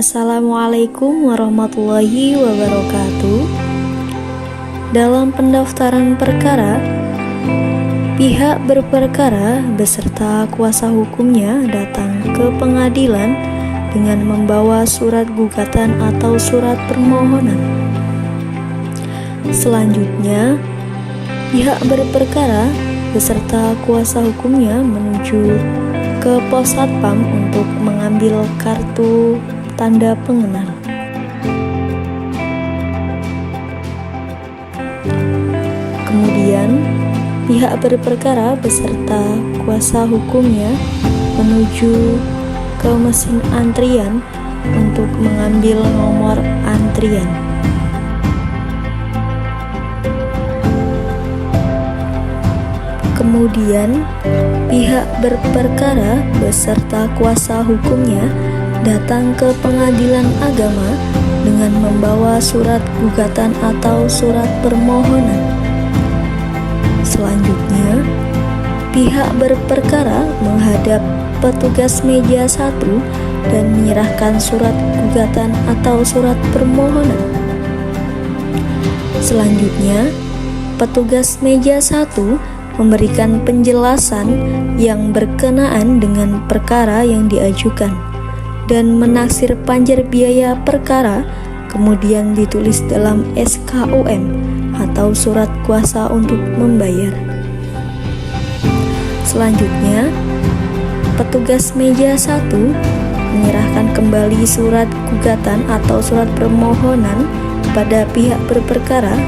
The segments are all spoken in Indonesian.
Assalamualaikum warahmatullahi wabarakatuh. Dalam pendaftaran perkara, pihak berperkara beserta kuasa hukumnya datang ke pengadilan dengan membawa surat gugatan atau surat permohonan. Selanjutnya, pihak berperkara beserta kuasa hukumnya menuju ke pos satpam untuk mengambil kartu tanda pengenal. Kemudian, pihak berperkara beserta kuasa hukumnya menuju ke mesin antrian untuk mengambil nomor antrian. Kemudian, pihak berperkara beserta kuasa hukumnya datang ke pengadilan agama dengan membawa surat gugatan atau surat permohonan. Selanjutnya, pihak berperkara menghadap petugas meja 1 dan menyerahkan surat gugatan atau surat permohonan. Selanjutnya, petugas meja 1 memberikan penjelasan yang berkenaan dengan perkara yang diajukan dan menaksir panjer biaya perkara, kemudian ditulis dalam SKUM atau surat kuasa untuk membayar. Selanjutnya, petugas meja 1 menyerahkan kembali surat gugatan atau surat permohonan kepada pihak berperkara.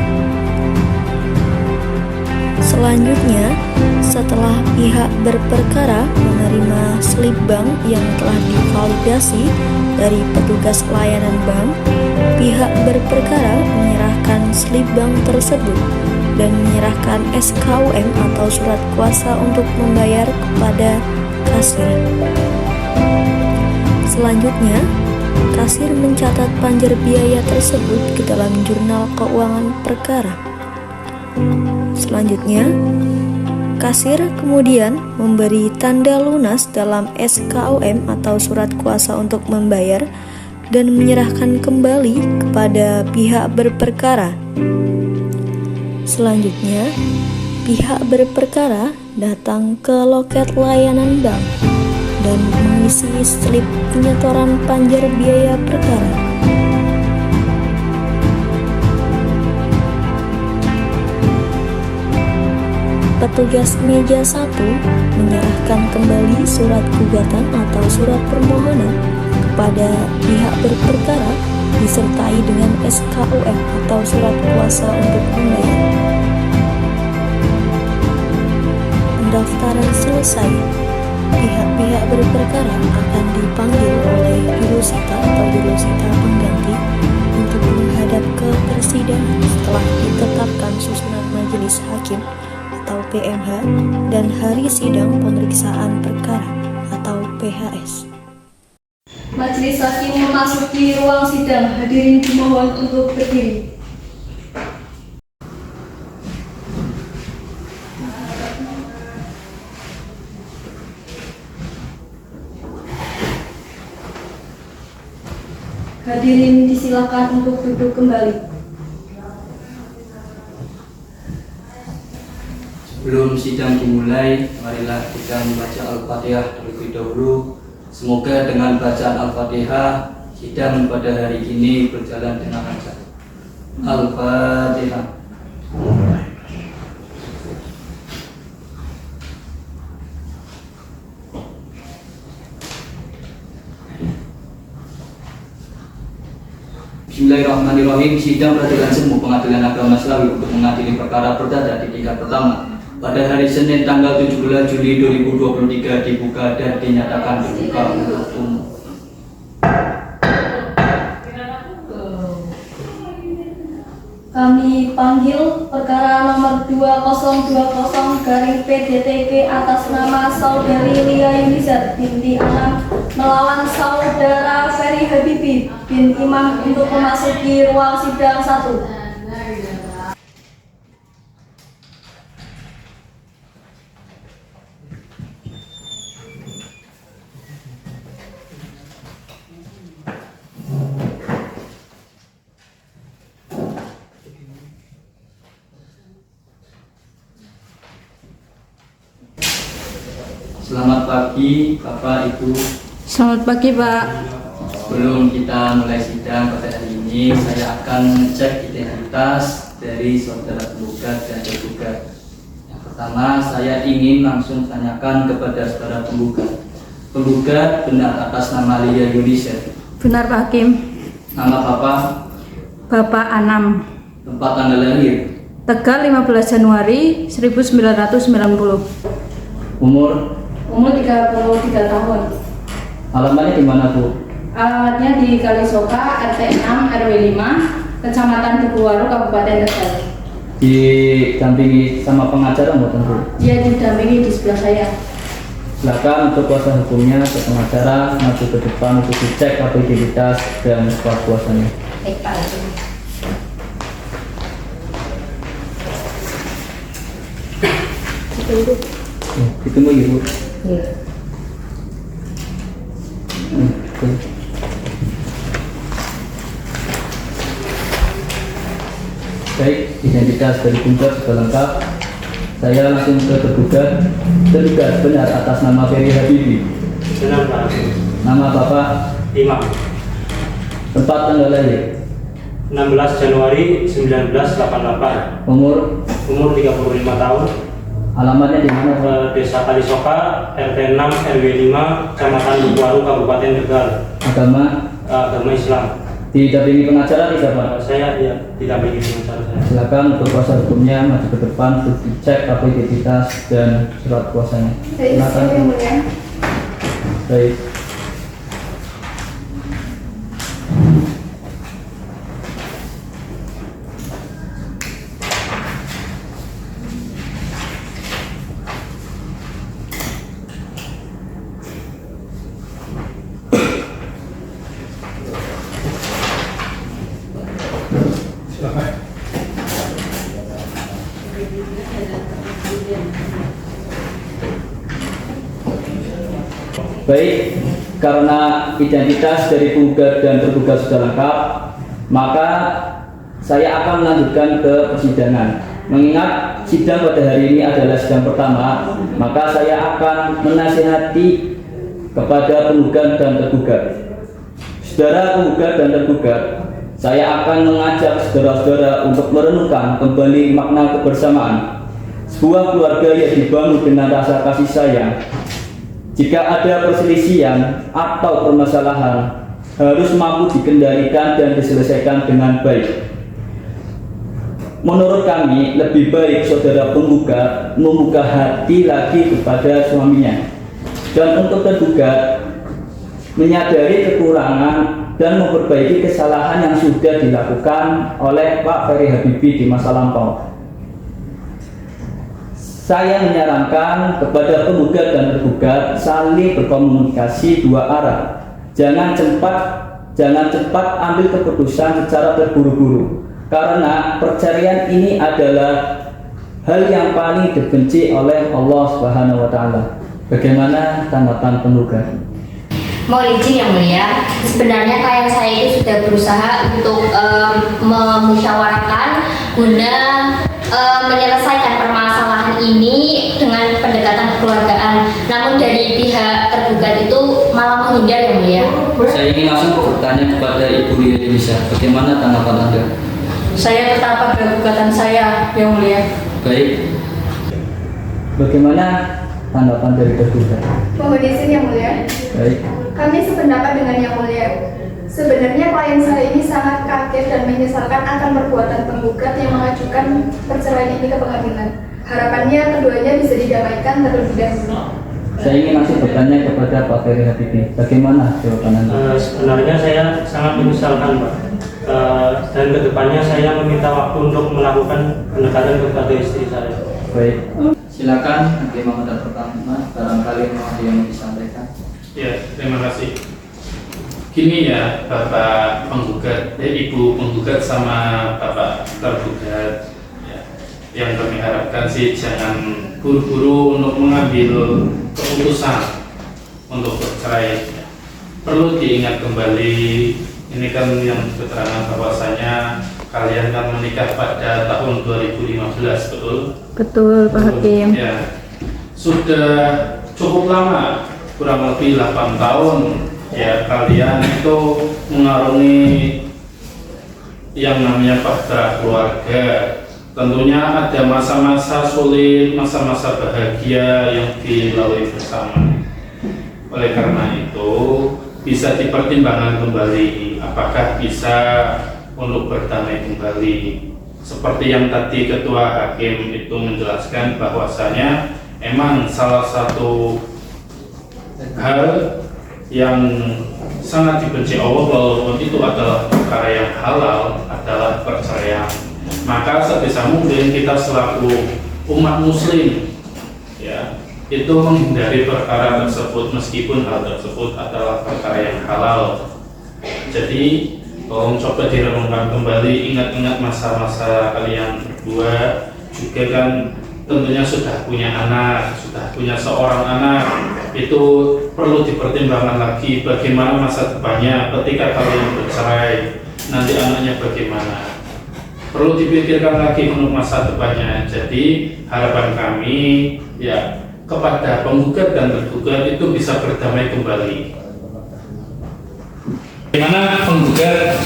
Selanjutnya, setelah pihak berperkara menerima slip bank yang telah divalidasi dari petugas layanan bank, pihak berperkara menyerahkan slip bank tersebut dan menyerahkan SKUM atau surat kuasa untuk membayar kepada kasir. Selanjutnya, kasir mencatat panjer biaya tersebut ke dalam jurnal keuangan perkara. Selanjutnya, kasir kemudian memberi tanda lunas dalam SKUM atau surat kuasa untuk membayar dan menyerahkan kembali kepada pihak berperkara. Selanjutnya, pihak berperkara datang ke loket layanan bank dan mengisi slip penyetoran panjer biaya perkara. Petugas meja 1 menyerahkan kembali surat gugatan atau surat permohonan kepada pihak berperkara disertai dengan SKUM atau surat kuasa untuk membayar. Pendaftaran selesai. Pihak-pihak berperkara akan dipanggil oleh jurusita atau jurusita pengganti untuk menghadap ke persidangan setelah ditetapkan susunan majelis hakim atau PMH dan hari sidang pemeriksaan perkara atau PHS. Majelis hakim memasuki ruang sidang. Hadirin dimohon untuk berdiri. Hadirin disilakan untuk duduk kembali. Sebelum sidang dimulai, marilah kita membaca Al-Fatihah terlebih dahulu. Semoga dengan bacaan Al-Fatihah, sidang pada hari ini berjalan dengan lancar. Al-Fatihah. Bismillahirrahmanirrahim. Sidang Peradilan Semu Pengadilan Agama Slawi untuk mengadili perkara perdata di tingkat pertama pada hari Senin tanggal 17 Juli 2023 dibuka dan dinyatakan dibuka untuk umum. Kami panggil perkara nomor 2020-PDTK atas nama Saudari Lia Yunizar binti Anam melawan Saudara Ferry Habibi bin Imam untuk memasuki ruang sidang 1. pagi Bapak Ibu. Selamat pagi Pak. Sebelum kita mulai sidang pada hari ini, saya akan mengecek identitas dari saudara penggugat dan tergugat. Yang pertama, saya ingin langsung tanyakan kepada saudara penggugat. Penggugat benar atas nama Lia Yunisar? Benar Pak Hakim. Nama Bapak? Bapak Anam. Tempat tanggal lahir? Tegal 15 Januari 1990. Umur? Umur 33 tahun. Alamatnya di mana, Bu? Alamatnya di Kalisoka, RT 6 RW 5, Kecamatan Dukuwaru, Kabupaten Tegal. Didampingi sama pengacara mau tentu? Dia didampingi di sebelah saya. Silakan untuk kuasa hukumnya ke pengacara maju ke depan untuk dicek identitas dan surat kuasanya. Baik Pak Hakim. Ditunggu ya, Bu. Iya. Oke. Baik, identitas dari penggugat sudah lengkap. Saya langsung ke tergugat. Tergugat benar atas nama Ferry Habibie? Benar Pak. Nama Bapak? Imam. Tempat tanggal lahir? 16 Januari 1988. Umur? Umur 35 tahun. Alamatnya di mana, Pak? Desa Kalisoka, RT 6 RW 5, Kecamatan Dukuwaru, Kabupaten Tegal. Agama? Agama Islam. Didampingi pengacara tidak, Pak? Saya ya tidak begitu pengacara saya. Silakan untuk kuasa hukumnya maju ke depan untuk dicek identitas dan surat kuasanya. Silakan. Baik. Baik, karena identitas dari penggugat dan tergugat sudah lengkap, maka saya akan melanjutkan ke persidangan. Mengingat sidang pada hari ini adalah sidang pertama, maka saya akan menasihati kepada penggugat dan tergugat. Saudara penggugat dan tergugat, saya akan mengajak saudara-saudara untuk merenungkan kembali makna kebersamaan. Sebuah keluarga yang dibangun dengan rasa kasih sayang. Jika ada perselisihan atau permasalahan, harus mampu dikendalikan dan diselesaikan dengan baik. Menurut kami, lebih baik saudara penggugat membuka hati lagi kepada suaminya. Dan untuk tergugat, menyadari kekurangan dan memperbaiki kesalahan yang sudah dilakukan oleh Pak Ferry Habibie di masa lampau. Saya menyarankan kepada penggugat dan tergugat saling berkomunikasi dua arah. Jangan cepat ambil keputusan secara terburu-buru, karena perceraian ini adalah hal yang paling dibenci oleh Allah Subhanahu wa Ta'ala. Bagaimana tanggapan penggugat? Mohon izin yang mulia, sebenarnya klien saya itu sudah berusaha untuk memusyawarahkan guna menyelesaikan permasalahan ini dengan pendekatan kekeluargaan. Namun dari pihak tergugat itu malah menghindar yang mulia. Saya ingin langsung bertanya kepada Ibu Lia Yunisar, bagaimana tanggapan Anda? Saya tetap pada gugatan saya yang mulia. Baik. Bagaimana tanggapan dari tergugat? Mohon izin yang mulia. Baik. Kami sependapat dengan yang mulia. Sebenarnya klien saya ini sangat kaget dan menyesalkan akan perbuatan penggugat yang mengajukan perceraian ini ke pengadilan. Harapannya keduanya bisa didamaikan terlebih dahulu. Saya ingin langsung bertanya kepada Pak Ferry Habibie, bagaimana jawaban Anda? Sebenarnya saya sangat menyesalkan Pak. Dan kedepannya saya meminta waktu untuk melakukan pendekatan kepada istri saya. Baik. Silakan Hakim Muhammad pertama, barangkali mau ada yang mau disampaikan. Ya, terima kasih. Gini ya, Bapak penggugat, Ibu penggugat sama Bapak tergugat, ya, yang kami harapkan sih jangan buru-buru untuk mengambil keputusan untuk bercerai. Ya. Perlu diingat kembali, ini kan yang keterangan bahwasanya kalian kan menikah pada tahun 2015, betul? Betul Pak Hakim. Ya, sudah cukup lama, kurang lebih 8 tahun ya kalian itu mengarungi yang namanya bahtera keluarga. Tentunya ada masa-masa sulit, masa-masa bahagia yang dilalui bersama. Oleh karena itu bisa dipertimbangkan kembali apakah bisa untuk berdamai kembali. Seperti yang tadi Ketua Hakim itu menjelaskan bahwasanya emang salah satu hal yang sangat dibenci Allah walaupun itu adalah perkara yang halal adalah perceraian. Maka sebisa mungkin kita selaku umat muslim ya itu menghindari perkara tersebut meskipun hal tersebut adalah perkara yang halal. Jadi tolong coba direnungkan kembali, ingat-ingat masa-masa kalian berdua juga kan tentunya sudah punya anak, sudah punya seorang anak, itu perlu dipertimbangkan lagi bagaimana masa depannya ketika kalian bercerai, nanti anaknya bagaimana, perlu dipikirkan lagi untuk masa depannya. Jadi harapan kami ya kepada penggugat dan tergugat itu bisa berdamai kembali. Bagaimana penggugat?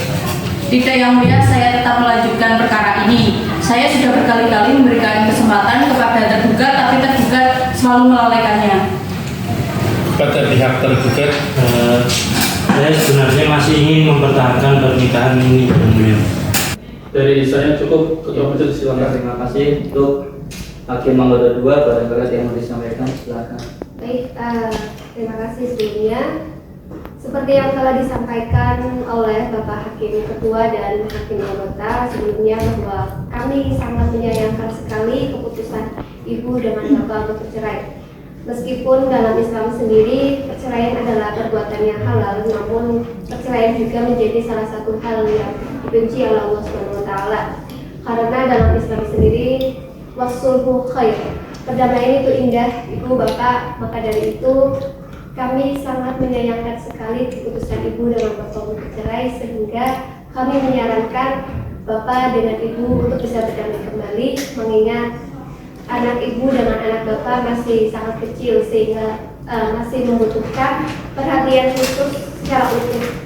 Tidak, Yang Mulia, saya tetap melanjutkan perkara ini. Saya sudah berkali-kali memberikan kesempatan kepada tergugat, tapi tergugat selalu melalaikannya. Pada pihak tergugat, Saya sebenarnya masih ingin mempertahankan pernikahan ini, Yang Mulia. dari saya cukup. Ketua Majelis silakan. Terima kasih untuk Hakim Anggota 2, barangkali yang mau disampaikan, silakan. Baik, terima kasih sebelumnya. Seperti yang telah disampaikan oleh Bapak Hakim Ketua dan Hakim Anggota sebelumnya bahwa kami sangat menyayangkan sekali keputusan Ibu dengan Bapak untuk bercerai. Meskipun dalam Islam sendiri perceraian adalah perbuatan yang halal, namun perceraian juga menjadi salah satu hal yang dibenci oleh Allah SWT. Karena dalam Islam sendiri wasulhu khair, perdamaian itu indah, Ibu Bapak. Maka dari itu kami sangat menyayangkan sekali keputusan Ibu dengan Bapak untuk bercerai, sehingga kami menyarankan Bapak dengan Ibu untuk bisa berdamai kembali, mengingat anak Ibu dengan anak Bapak masih sangat kecil sehingga masih membutuhkan perhatian khusus secara utuh.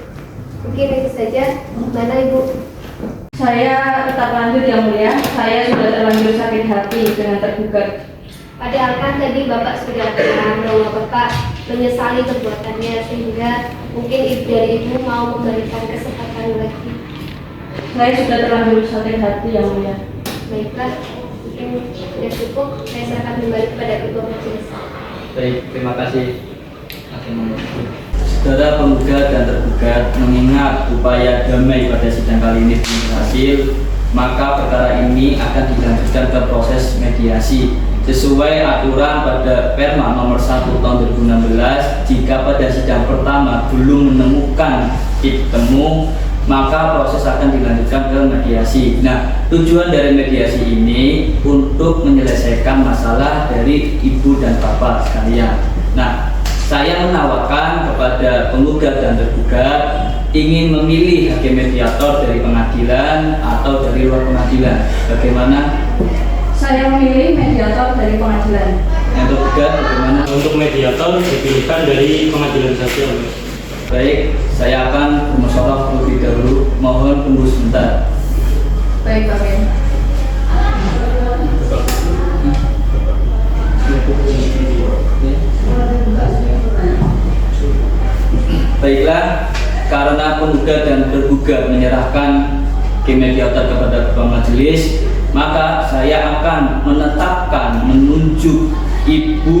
Mungkin itu saja. Mana Ibu? Saya tetap lanjut, Yang Mulia. Saya sudah terlanjur sakit hati dengan tergugat. Padahal kan tadi Bapak sudah bilang bahwa Bapak menyesali perbuatannya, sehingga mungkin dari Ibu mau memberikan kesempatan lagi. Saya sudah terlanjur sakit hati, Yang Mulia. Baiklah, mungkin sudah cukup. Saya serahkan kembali kepada Ketua Majelis. Baik, terima kasih. Saudara penggugat dan tergugat mengingat upaya damai pada sidang kali ini belum berhasil, maka perkara ini akan dilanjutkan ke proses mediasi sesuai aturan pada Perma nomor 1 tahun 2016. Jika pada sidang pertama belum menemukan titik temu, maka proses akan dilanjutkan ke mediasi. Nah, tujuan dari mediasi ini untuk menyelesaikan masalah dari ibu dan bapak sekalian. Nah, saya menawarkan kepada penggugat dan tergugat ingin memilih hakim mediator dari pengadilan atau dari luar pengadilan. Bagaimana? Saya memilih mediator dari pengadilan. Yang tergugat bagaimana? Untuk mediator dipilihkan dari pengadilan saja. Baik, saya akan bermusyawarah terlebih dahulu. Mohon tunggu sebentar. Baik, Pak Ben. Baiklah, karena penggugat dan tergugat menyerahkan hakim mediator kepada ketua majelis, maka saya akan menunjuk Ibu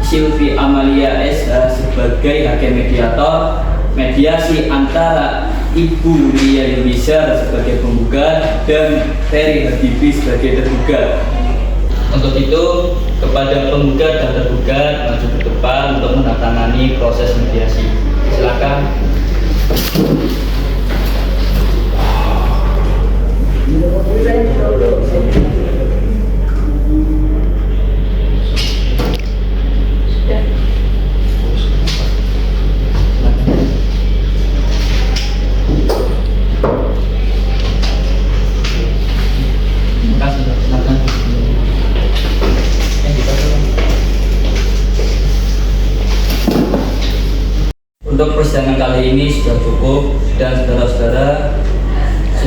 Silvi Amalia SH sebagai hakim mediator mediasi antara Ibu Lia Yunisar sebagai penggugat dan Ferry Habibi sebagai tergugat. Untuk itu, kepada penggugat dan tergugat maju ke depan untuk menandatangani proses mediasi. Silakan.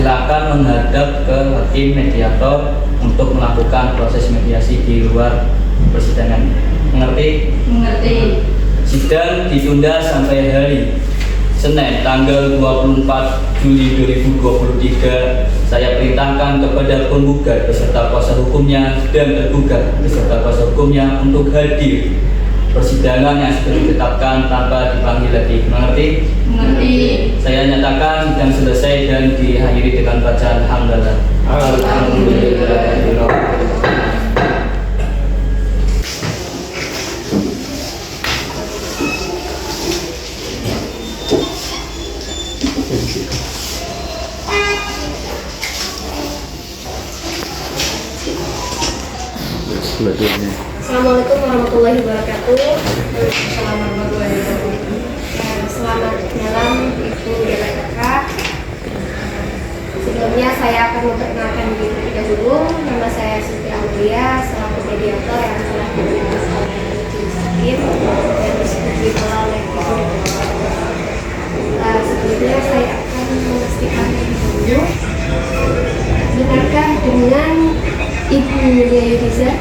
silakan menghadap ke hakim mediator untuk melakukan proses mediasi di luar persidangan. Mengerti? Mengerti. Sidang ditunda sampai hari Senin tanggal 24 Juli 2023. Saya perintahkan kepada penggugat beserta kuasa hukumnya dan tergugat beserta kuasa hukumnya untuk hadir persidangan yang sudah ditetapkan tanpa dipanggil lagi. Mengerti? Mengerti. Saya nyatakan sidang selesai dan diakhiri dengan bacaan hamdalah. Alhamdulillah. Assalamualaikum warahmatullahi wabarakatuh. Selamat malam Ibu dan Kakak. Sebelumnya saya akan memperkenalkan diri terlebih dahulu. Nama saya Siti Aulia, selaku mediator yang telah diberikan oleh Majelis Hakim dan disetujui oleh Ibu. Sebelumnya saya akan memastikan terlebih dahulu, benarkah dengan Ibu Lia Yuniza,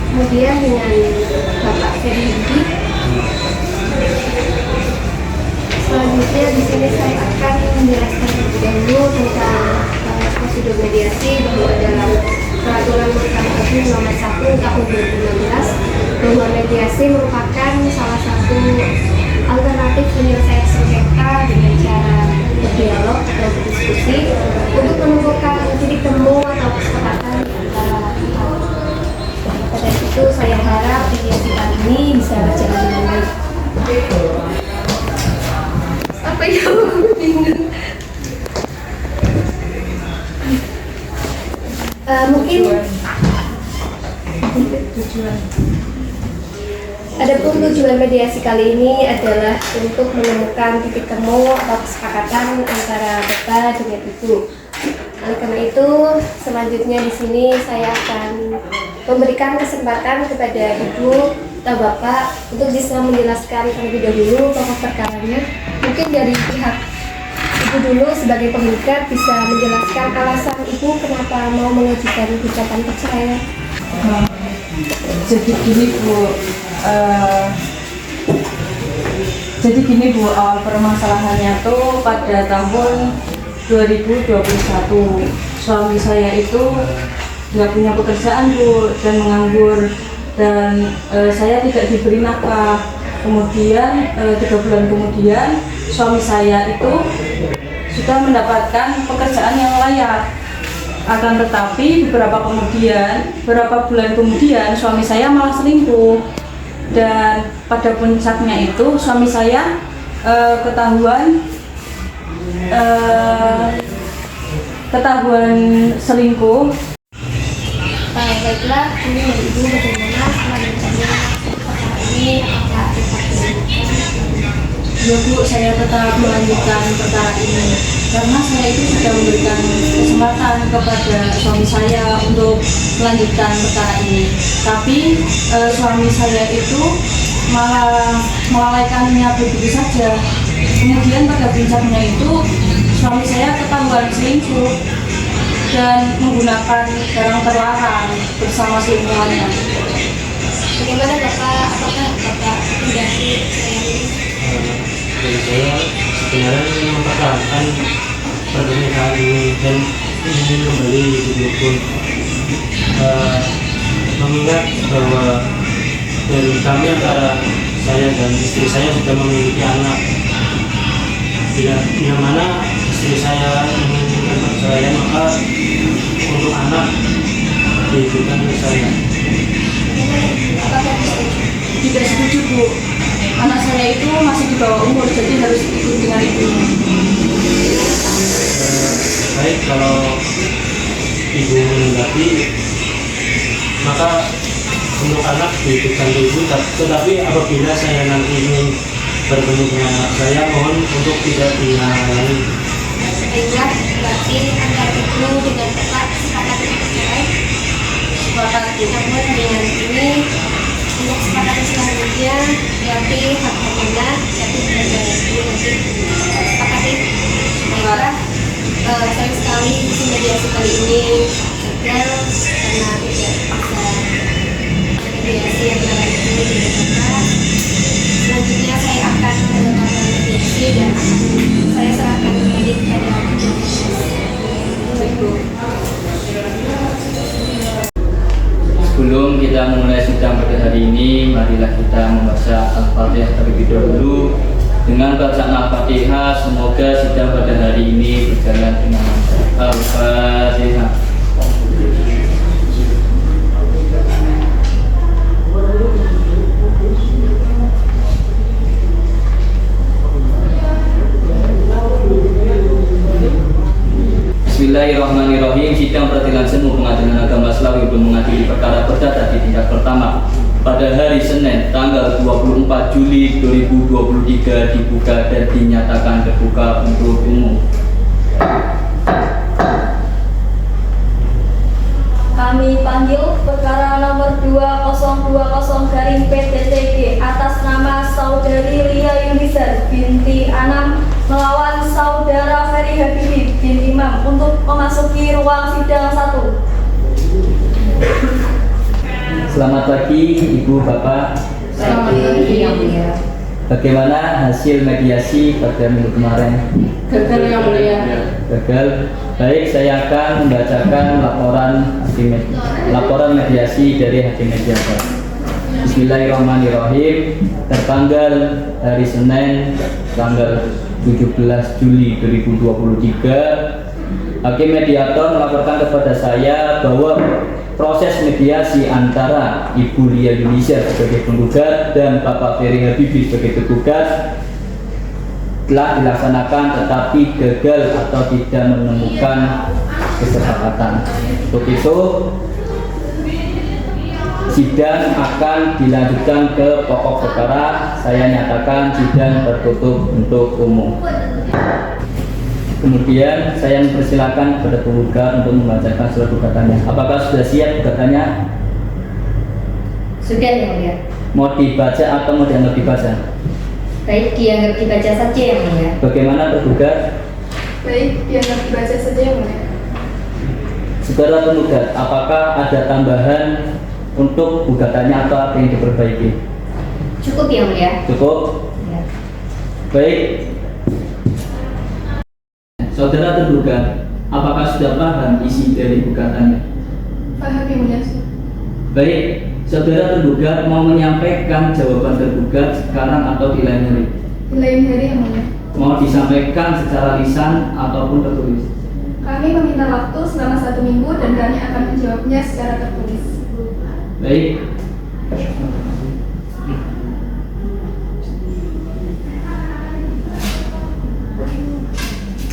kemudian dengan Bapak Ferry Budi. Selanjutnya di sini saya akan menjelaskan terlebih dahulu tentang prosedur mediasi bahwa dalam peraturan Mahkamah Agung nomor 1 tahun 2016 bahwa mediasi merupakan salah satu alternatif penyelesaian sengketa dengan cara berdialog dan berdiskusi untuk menemukan titik temu atau kesepakatan antara pihak. Pada itu saya harap mediasi kali ini bisa berjalan dengan baik. Apa yang bingung? Mungkin adapun tujuan mediasi kali ini adalah untuk menemukan titik temu atau kesepakatan antara Bapak dengan Ibu. Oleh karena itu, selanjutnya di sini saya akan memberikan kesempatan kepada Ibu atau Bapak untuk bisa menjelaskan terlebih dahulu pokok perkaranya. Mungkin dari pihak Ibu dulu sebagai penggugat bisa menjelaskan alasan Ibu kenapa mau mengajukan gugatan perceraian. Jadi gini Bu, awal permasalahannya tuh pada tahun 2021 suami saya itu nggak punya pekerjaan Bu dan menganggur, dan saya tidak diberi nafkah. Kemudian 3 bulan kemudian suami saya itu sudah mendapatkan pekerjaan yang layak. Akan tetapi beberapa bulan kemudian suami saya malah selingkuh, dan pada puncaknya itu suami saya ketahuan selingkuh. Baiklah, ini dari Ibu bagaimana selanjutnya perkara ini, apakah tetap dilanjutkan? Ya Bu, saya tetap melanjutkan perkara ini karena saya itu sudah memberikan kesempatan kepada suami saya untuk melanjutkan perkara ini. Tapi suami saya itu malah melalaikannya begitu saja. Kemudian pada puncaknya itu suami saya ketahuan selingkuh dan menggunakan barang terlarang bersama selingkuhannya. Bagaimana Bapak, apakah Bapak menghindari perceraian ini? Jadi saya sebenarnya ingin mempertahankan pernikahan ini dan ingin kembali hidup mengingat bahwa dari kami antara saya dan istri saya sudah memiliki anak. Bila mana istri saya menginginkan perceraian, maka untuk anak diberikan ke saya. Tidak setuju Bu, anak saya itu masih di bawah umur, jadi harus ikut dengan ibunya. Baik, kalau ibu menghendaki, maka untuk anak diberikan ke ibu. Tetapi apabila saya nanti ingin bertemu dengan anak saya, mohon untuk tidak dihalangi. Baiklah, berarti antara Ibu dengan Bapak sepakat untuk bercerai. Sepakat Bu. Namun dengan ini untuk kesepakatan selanjutnya berarti hak haknya, jadi benar-benar Ibu nanti sepakati. Baiklah, sayang sekali si mediasi kali ini gagal karena tidak bisa mediasi yang berlanjut di depan. Selanjutnya saya akan melakukan mediasi dan saya serahkan kembali kepada Ibu. Sebelum kita memulai sidang pada hari ini, marilah kita membaca Al-Fatihah terlebih dahulu. Dengan bacaan Al-Fatihah, semoga sidang pada hari ini berjalan dengan lancar. Al-Fatihah. Bismillahirrahmanirrahim. Sidang peradilan semu Pengadilan Agama Slawi untuk mengadili perkara perdata di tingkat pertama pada hari Senin tanggal 24 Juli 2023 dibuka dan dinyatakan terbuka untuk umum. Kami panggil perkara nomor 2020-PTTG atas nama Saudari Lia Yunisar binti Anam melawan Saudara Ferry Habibi bin Imam untuk memasuki ruang sidang 1. Selamat pagi Ibu Bapak. Selamat pagi yang mulia. Bagaimana hasil mediasi pada minggu kemarin? Gagal yang mulia. Gagal. Baik, saya akan membacakan laporan mediasi dari hakim mediator. Bismillahirrahmanirrahim. Tertanggal hari Senin tanggal 17 Juli 2023, hakim mediator melaporkan kepada saya bahwa proses mediasi antara Ibu Lia Yunisar sebagai penggugat dan Bapak Ferry Habibi sebagai tergugat telah dilaksanakan tetapi gagal atau tidak menemukan kesepakatan. Untuk itu sidang akan dilanjutkan ke pokok perkara. Saya nyatakan sidang tertutup untuk umum. Kemudian saya mempersilakan kepada penggugat untuk membacakan surat gugatannya. Apakah sudah siap gugatannya? Sudah yang mulia. Mau dibaca atau mau dianggap dibaca? Baik, dianggap dibaca saja yang mulia. Bagaimana tergugat? Baik, dianggap dibaca saja yang mulia. Saudara penggugat, apakah ada tambahan untuk gugatannya atau apa yang diperbaiki? Cukup yang mulia. Cukup? Ya. Baik. Saudara tergugat, apakah sudah paham isi dari gugatannya? Paham yang mulia. Baik, saudara tergugat mau menyampaikan jawaban tergugat sekarang atau di lain hari? Di lain hari yang mulia. Mau disampaikan secara lisan ataupun tertulis? Kami meminta waktu selama 1 minggu dan kami akan menjawabnya secara tertulis. Baik.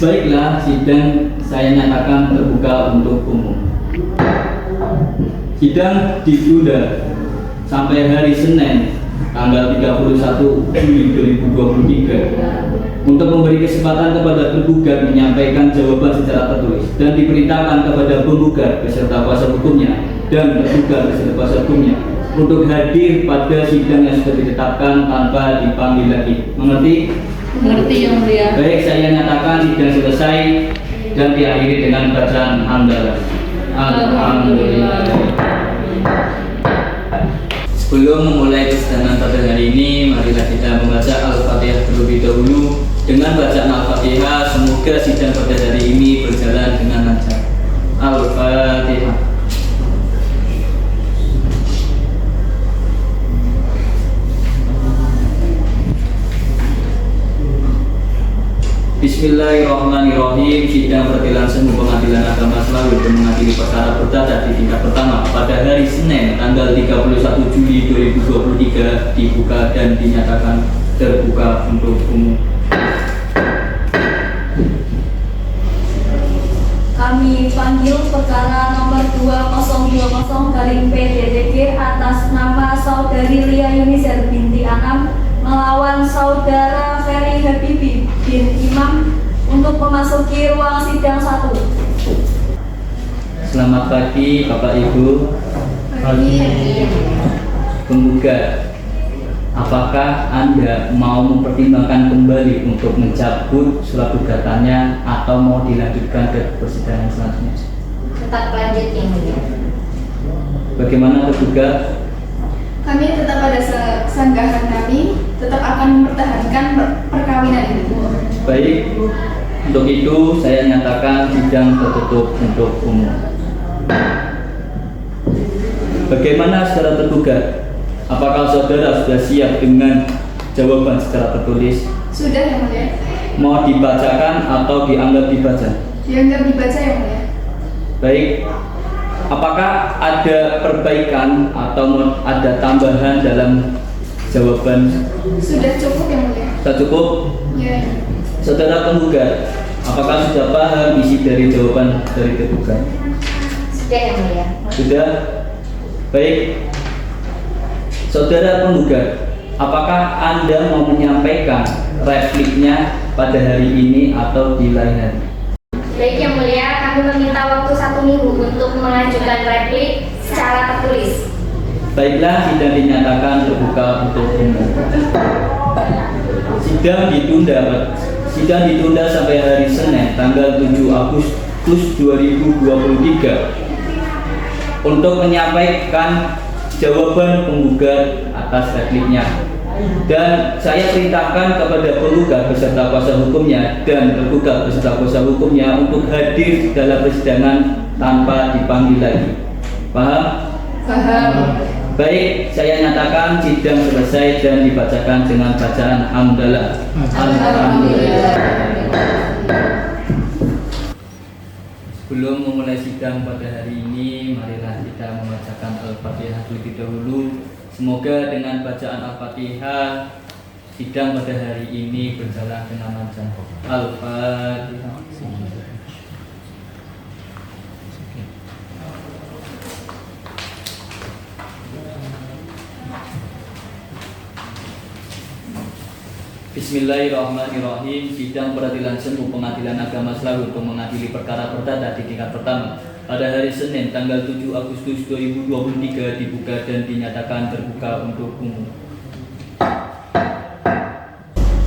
Baiklah, sidang saya nyatakan terbuka untuk umum. Sidang ditunda sampai hari Senin tanggal 31 Juli 2023 untuk memberi kesempatan kepada tergugat menyampaikan jawaban secara tertulis dan diperintahkan kepada penggugat beserta kuasa hukumnya dan tergugat beserta kuasa hukumnya untuk hadir pada sidang yang sudah ditetapkan tanpa dipanggil lagi. Mengerti? Mengerti yang mulia. Baik, saya nyatakan sidang selesai dan diakhiri dengan bacaan hamdalah. Alhamdulillah. Sebelum memulai persidangan pada hari ini, marilah kita membaca Al-Fatihah terlebih dahulu. Dengan bacaan Al-Fatihah, semoga sidang pada hari ini berjalan dengan lancar. Al-Fatihah. Bismillahirrahmanirrahim. Sidang peradilan semu Pengadilan Agama Slawi untuk mengadili perkara perdata di tingkat pertama pada hari Senin tanggal 31 Juli 2023 dibuka dan dinyatakan terbuka untuk umum. Kami panggil perkara nomor 2020-PTTG atas nama Saudari Lia Yunisar binti Anam melawan Saudara Ferry Habibi bin Imam untuk memasuki ruang sidang 1. Selamat pagi Bapak Ibu. Pagi. Penggugat, apakah Anda mau mempertimbangkan kembali untuk mencabut surat gugatannya atau mau dilanjutkan ke persidangan selanjutnya? Tetap lanjut yang mulia. Bagaimana tergugat? Kami tetap pada sanggahan kami, tetap akan mempertahankan perkawinan ini. Baik, untuk itu saya nyatakan sidang tertutup untuk umum. Bagaimana secara tergugat? Apakah saudara sudah siap dengan jawaban secara tertulis? Sudah yang mulia. Mau dibacakan atau dianggap dibaca? Dianggap dibaca yang mulia. Baik, apakah ada perbaikan atau ada tambahan dalam jawaban? Sudah cukup yang mulia. Sudah cukup? Ya. Saudara penggugat, apakah sudah paham isi dari jawaban dari tergugat? Sudah yang mulia. Sudah? Baik. Saudara penggugat, apakah Anda mau menyampaikan repliknya pada hari ini atau di lain hari? Baik yang mulia, kami meminta waktu 1 minggu untuk mengajukan replik secara tertulis. Baiklah, sidang dinyatakan terbuka untuk umum. Sidang ditunda sampai hari Senin tanggal 7 Agustus 2023 untuk menyampaikan jawaban penggugat atas repliknya. Dan saya perintahkan kepada penggugat beserta kuasa hukumnya dan tergugat beserta kuasa hukumnya untuk hadir dalam persidangan tanpa dipanggil lagi. Paham? Paham. Baik, saya nyatakan sidang selesai dan dibacakan dengan bacaan hamdalah. Alhamdulillah. Sebelum memulai sidang pada hari ini, marilah kita membacakan Al-Fatihah terlebih dahulu. Semoga dengan bacaan Al-Fatihah sidang pada hari ini berjalan dengan lancar. Al-Fatihah. Bismillahirrahmanirrahim. Sidang peradilan semu Pengadilan Agama Selawik untuk mengadili perkara perdata di tingkat pertama pada hari Senin tanggal 7 Agustus 2023 dibuka dan dinyatakan terbuka untuk umum.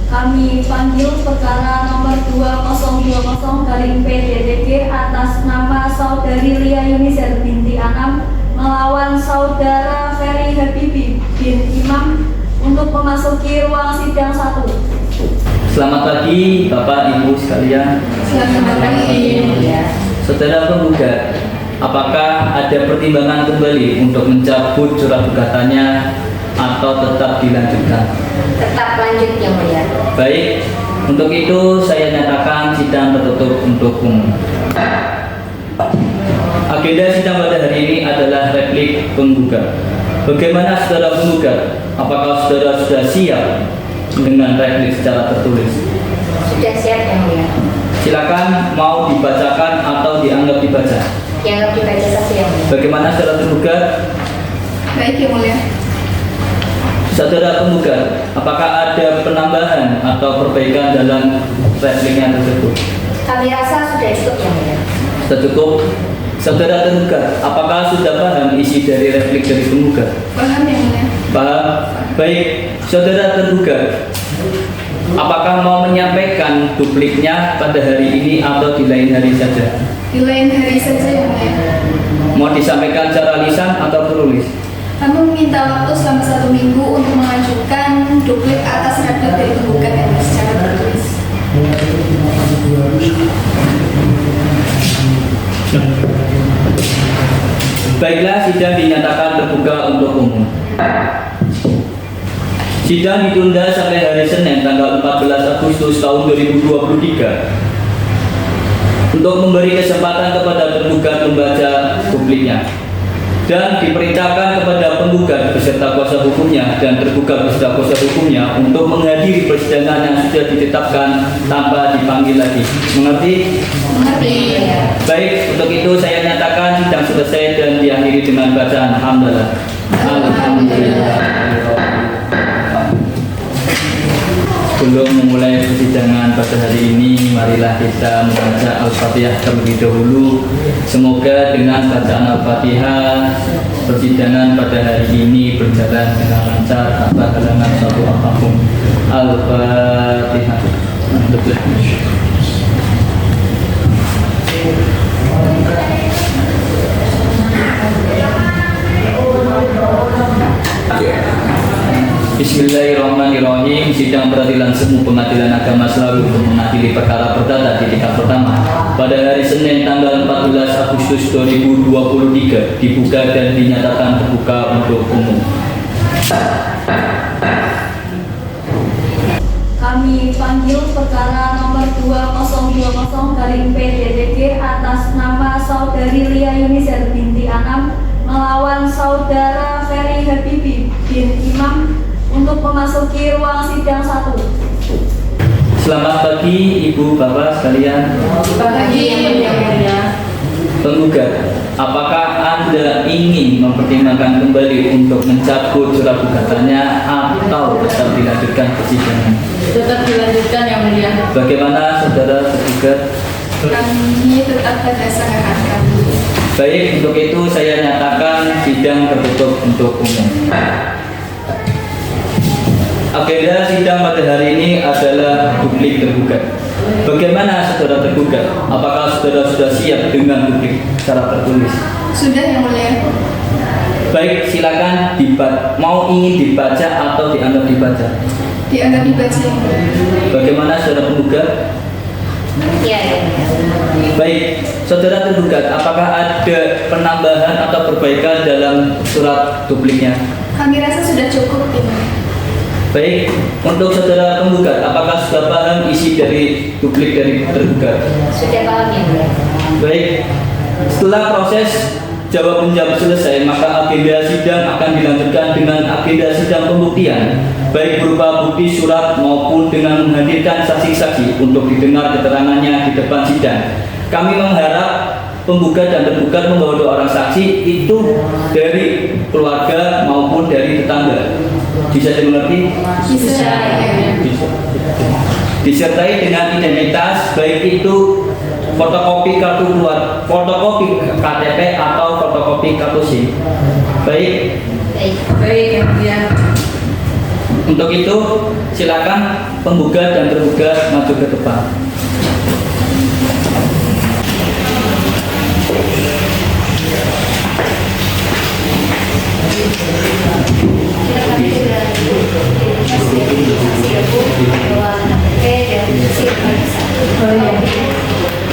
Kami panggil perkara nomor 2020-PDDG atas nama Saudari Lia Yunisar binti Anam melawan Saudara Ferry Habibi bin Imam untuk memasuki ruang sidang 1. Selamat pagi Bapak Ibu sekalian. Selamat pagi. Saudara penggugat, apakah ada pertimbangan kembali untuk mencabut surat gugatannya atau tetap dilanjutkan? Tetap lanjut yang mulia. Baik, untuk itu saya nyatakan sidang tertutup untuk umum. Agenda sidang pada hari ini adalah replik penggugat. Bagaimana saudara penggugat? Apakah saudara sudah siap dengan replik secara tertulis? Sudah siap yang mulia. Silakan, mau dibacakan atau dianggap dibaca? Dianggap dibaca saja yang mulia. Bagaimana saudara penggugat? Baik yang mulia. Saudara penggugat, apakah ada penambahan atau perbaikan dalam repliknya tersebut? Kami rasa sudah cukup yang mulia. Sudah cukup? Saudara tergugat, apakah sudah paham isi dari replik dari penggugat? Paham yang mulia. Paham? Baik, saudara tergugat, apakah mau menyampaikan dupliknya pada hari ini atau di lain hari saja? Di lain hari saja yang mulia. Mau disampaikan secara lisan atau tertulis? Kami meminta waktu selama 1 minggu untuk mengajukan duplik atas replik dari penggugat yang secara tertulis. Baiklah, sidang dinyatakan terbuka untuk umum. Sidang ditunda sampai hari Senin tanggal 14 Agustus tahun 2023 untuk memberi kesempatan kepada tergugat membaca dupliknya dan diperintahkan kepada penggugat beserta kuasa hukumnya dan tergugat beserta kuasa hukumnya untuk menghadiri persidangan yang sudah ditetapkan tanpa dipanggil lagi. Mengerti? Mengerti. Baik, untuk itu saya nyatakan sidang selesai dan diakhiri dengan bacaan hamdalah. Alhamdulillah. Sebelum memulai persidangan pada hari ini, marilah kita membaca Al-Fatihah terlebih dahulu. Semoga dengan bacaan Al-Fatihah, persidangan pada hari ini berjalan dengan lancar tanpa halangan suatu apapun. Al-Fatihah. Bismillahirrahmanirrahim. Sidang peradilan semu Pengadilan Agama Slawi untuk mengadili perkara perdata di tingkat pertama pada hari Senin tanggal 14 Agustus 2023 dibuka dan dinyatakan terbuka untuk umum. Kami panggil perkara nomor 2020-PDDG atas nama Saudari Lia Yunisar binti Anam melawan Saudara Ferry Habibi bin Imam untuk memasuki ruang sidang 1. Selamat pagi Ibu Bapak sekalian. Pagi yang mulia. Penggugat, apakah Anda ingin mempertimbangkan kembali untuk mencabut surat gugatannya atau tetap dilanjutkan persidangan? Tetap dilanjutkan yang mulia. Bagaimana saudara tergugat? Kami tetap pada sangat kami. Baik, untuk itu saya nyatakan sidang tertutup untuk umum. Agenda sidang pada hari ini adalah publik tergugat. Bagaimana saudara tergugat? Apakah saudara sudah siap dengan publik secara tertulis? Sudah yang mulia. Baik, silakan mau ingin dibaca atau dianggap dibaca? Dianggap dibaca yang mulia. Bagaimana saudara tergugat? Ya. Baik, saudara tergugat, apakah ada penambahan atau perbaikan dalam surat dupliknya? Kami rasa sudah cukup ini. Baik, untuk saudara penggugat, apakah sudah paham isi dari duplik dari tergugat? Sudah paham ya, mulia. Baik, setelah proses jawab menjawab selesai, maka agenda sidang akan dilanjutkan dengan agenda sidang pembuktian, baik berupa bukti surat maupun dengan menghadirkan saksi-saksi untuk didengar keterangannya di depan sidang. Kami mengharap penggugat dan tergugat membawa 2 orang saksi itu dari keluarga maupun dari tetangga. Bisa dimengerti? Bisa. Disertai dengan identitas, baik itu fotokopi kartu keluarga, fotokopi KTP atau fotokopi kartu SIM. Baik. Baik yang mulia. Untuk itu, silakan penggugat dan tergugat maju ke depan.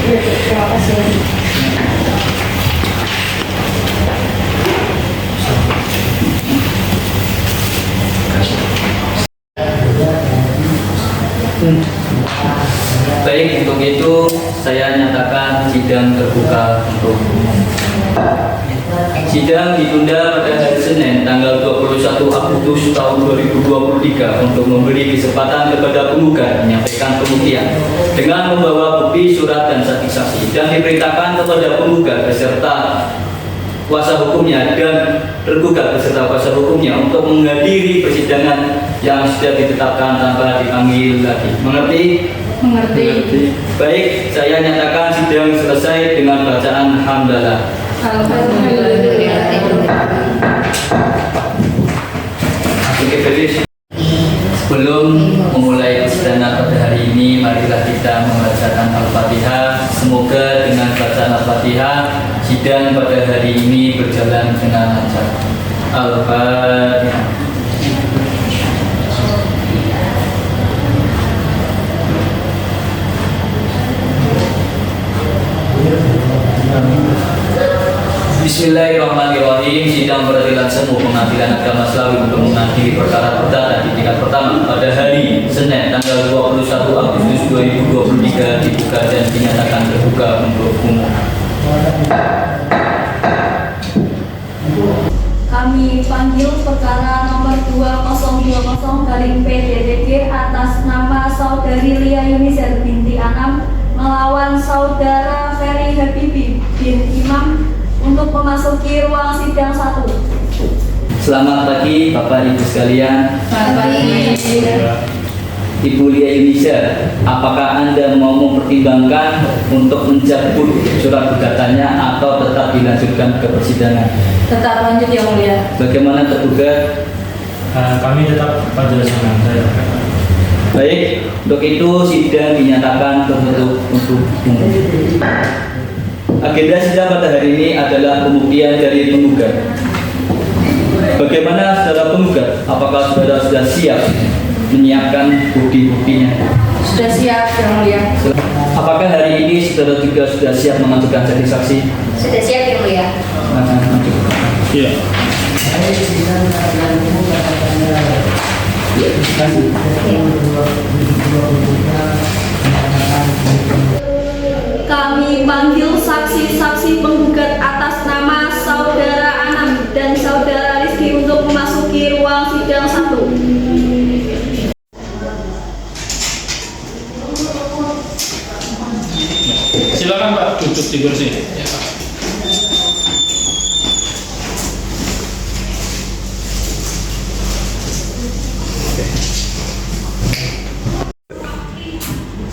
Terima kasih. Baik, untuk itu saya nyatakan sidang terbuka untuk umum. Sidang ditunda pada hari Senin tanggal 21 Agustus tahun 2023 untuk memberi kesempatan kepada penggugat menyampaikan pembuktian dengan membawa bukti surat dan saksi-saksi, dan diperintahkan kepada penggugat beserta kuasa hukumnya dan tergugat beserta kuasa hukumnya untuk menghadiri persidangan yang sudah ditetapkan tanpa dipanggil lagi. Mengerti? Mengerti. Baik, saya nyatakan sidang selesai dengan bacaan hamdalah. Oke, baik. Sebelum memulai persidangan pada hari ini, marilah kita membacakan Al-Fatihah. Semoga dengan bacaan Al-Fatihah, sidang pada hari ini berjalan dengan lancar. Al-Fatihah. Bismillahirrahmanirrahim. Sidang peradilan semu Pengadilan Agama Slawi untuk mengadili perkara perdata di tingkat pertama pada hari Senin tanggal 21 Agustus 2023 dibuka dan dinyatakan terbuka untuk umum. Kami panggil perkara nomor 2020-PDDG atas nama Saudari Lia Yunisar binti Anam melawan Saudara Ferry Habibi bin Imam untuk memasuki ruang sidang 1. Selamat pagi Bapak Ibu sekalian. Selamat pagi. Ibu Lia Yunisa, apakah Anda mau mempertimbangkan untuk mencabut surat gugatannya atau tetap dilanjutkan ke persidangan? Tetap lanjut yang mulia. Bagaimana tergugat? Kami tetap pada sangat saya. Baik, untuk itu sidang dinyatakan tertutup untuk umum. Agenda sidang pada hari ini adalah pembuktian dari penggugat. Bagaimana saudara penggugat? Apakah saudara sudah siap menyiapkan bukti-buktinya? Sudah siap yang mulia. Apakah hari ini saudara juga sudah siap mengajukan jadi saksi? Sudah siap yang mulia. Iya. Kami panggil saksi-saksi penggugat atas nama Saudara Anam dan Saudara Rizky untuk memasuki ruang sidang 1. Silakan Pak, duduk di kursi. Ya, Pak.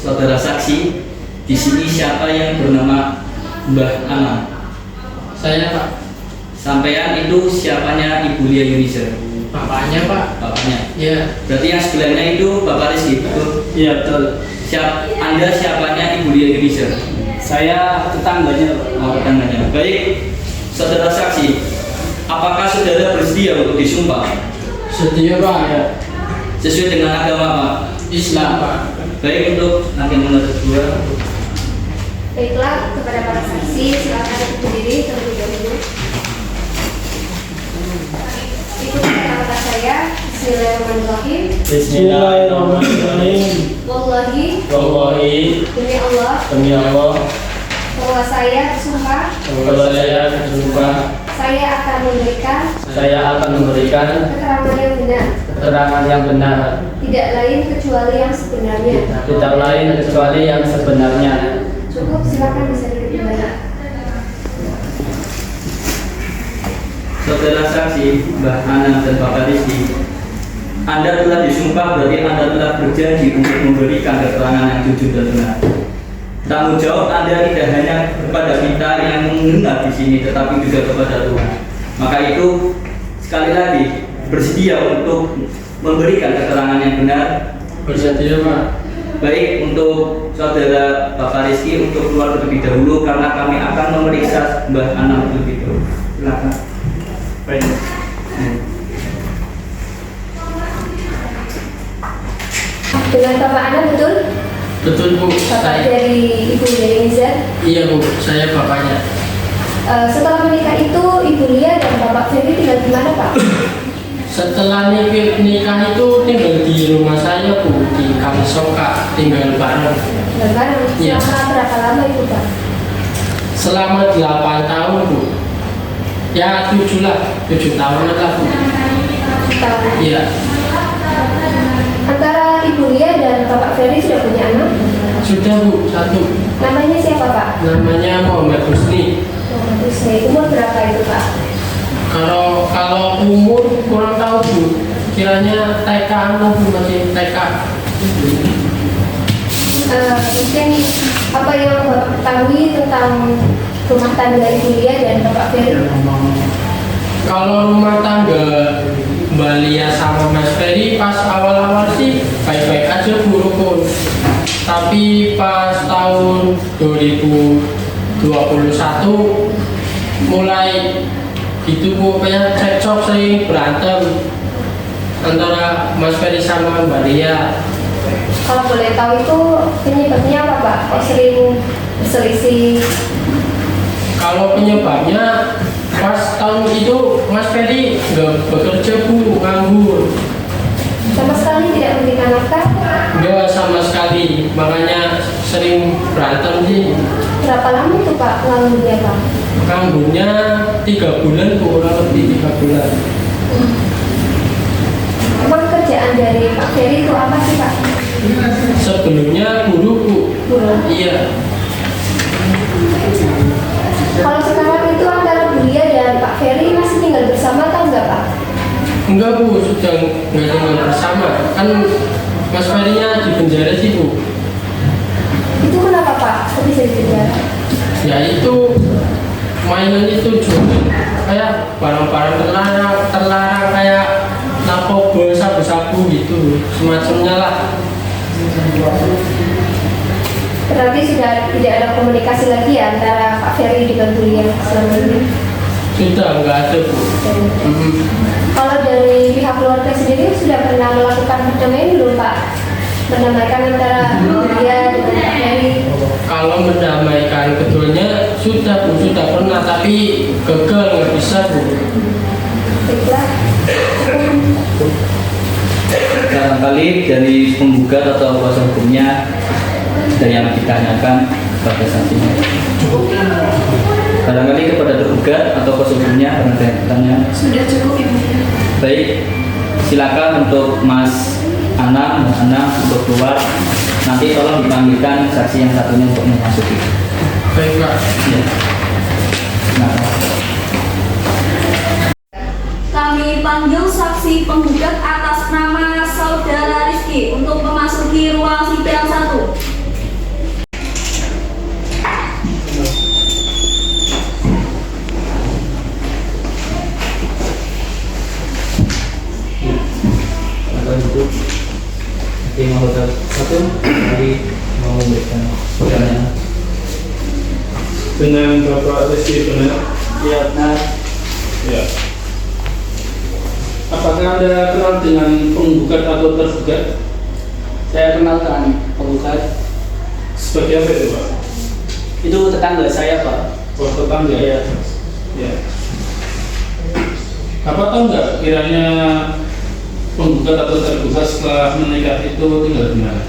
Saudara saksi, di sini siapa yang bernama Mbah Anam? Saya Pak, Sampaian itu siapanya Ibu Lia Yunisa? bapaknya Pak. Bapaknya. Ya, Berarti yang sebelahnya itu Bapak Rizky, betul? iya betul. Anda siapanya Ibu Lia Yunisa? Saya tetangganya Pak. Oh, tetangganya. Baik, saudara saksi, apakah saudara bersedia untuk disumpah Setia Pak ya. sesuai dengan agama Pak? Islam Pak. Baik, untuk nanti nomor 2. Baiklah, kepada para saksi, silakan berdiri terlebih dahulu. Ikuti kata-kata saya. Bismillahirrahmanirrahim. Bismillahirrahmanirrahim. Wallahi, demi Allah, bahwa saya bersumpah, saya akan memberikan keterangan yang benar, tidak lain kecuali yang sebenarnya. Cukup, silakan bisa dikembali. Saudara saksi, Mbah Anam dan Bapak Rizky, Anda telah disumpah, berarti Anda telah berjanji untuk memberikan keterangan yang jujur dan benar. Tanggung jawab Anda tidak hanya kepada kita yang mendengar di sini, tetapi juga kepada Tuhan. Maka itu, sekali lagi, bersedia untuk memberikan keterangan yang benar. Bersedia Pak. Baik, untuk saudara Bapak Rizky untuk keluar terlebih dahulu karena kami akan memeriksa Mbah Anam terlebih dahulu. Silakan. Baik. Dengan Bapak Anam betul? Betul Bu. Bapak dari Ibu Lia Yunisa. Iya Bu, saya bapaknya. Setelah menikah itu Ibu Lia dan Bapak Ferry tinggal di mana Pak? Setelah nikah itu tinggal di rumah saya Bu, di Kalisoka, tinggal bareng. Bareng. Iya. Selama berapa lama itu Pak? Selama 8 tahun Bu. Ya 7 tahun lah Bu. 7 tahun. Iya. Antara Ibu Lia dan Bapak Ferry sudah punya anak? Sudah Bu, 1. Namanya siapa Pak? Namanya Muhammad Husni. Terus umur berapa itu Pak? Kalau umur kurang tahu Bu, kiranya TK atau masih TK. Mungkin apa yang Bapak ketahui tentang rumah tangga Ibu Lia dan Bapak Ferry? Kalau rumah tangga Mbak Lia sama Mas Ferry pas awal-awal sih baik-baik aja Bu, rukun. Tapi pas tahun 2021 mulai gitu Bu, kayak cekcok, sering berantem antara Mas Ferry sama Mbak Lia. Kalau boleh tahu itu penyebabnya apa Pak? Kok sering berselisih? Kalau penyebabnya pas tahun itu Mas Ferry nggak bekerja Bu, nganggur. Sama sekali tidak memberikan nafkah? Nggak sama sekali, makanya sering berantem sih. Berapa lama itu Pak nganggurnya Pak? Nganggurnya 3 bulan Bu, kurang lebih 3 bulan. Emang kerjaan dari Pak Ferry itu apa sih Pak? Sebelumnya guru Bu. Guru. Iya. Kalau sekarang itu antara Bu Lia dan Pak Ferry masih tinggal bersama atau enggak Pak? Enggak Bu, sudah nggak tinggal bersama. Kan Mas Ferry-nya di penjara sih Bu. Itu kenapa Pak? Kok bisa di penjara? Ya itu mainan itu juga kayak barang-barang terlarang kayak narkoba, sabu-sabu gitu, semacamnya lah. Berarti sudah tidak ada komunikasi lagi ya antara Pak Ferry dengan Julia selama ini? Sudah nggak ada Bu. Kalau dari pihak keluarga sendiri sudah pernah melakukan perdamaian belum Pak? Mendamaikan antara Julia dengan Pak Ferry? Kalau mendamaikan keduanya sudah Bu, sudah pernah, tapi gagal, nggak bisa Bu. Baiklah. Barangkali dari penggugat atau kuasa hukumnya dari yang ditanyakan pada saat ini. Barangkali kepada tergugat atau kuasa hukumnya ada yang bertanya. Sudah cukup Ibu. Baik, silakan untuk Mas Anam dan Anam untuk keluar. Nanti tolong dipanggilkan saksi yang satunya untuk memasuki. Baik Pak. Ya. Nah, Kami panggil saksi penggugat atas nama Saudara Rizky untuk memasuki ruang sidang 1. akan duduk. Tim anggota 1 dari mau memberikan pertanyaan. Dengan Bapak Rizky benar? Ya, benar. Ya. Apakah Anda kenal dengan penggugat atau tergugat? Saya kenalkan penggugat. Sebagai apa itu Pak? Itu tetangga saya, Pak. Oh, tetangga? Iya. Ya. Apa tahu nggak kiranya penggugat atau tergugat setelah menikah itu tinggal di mana?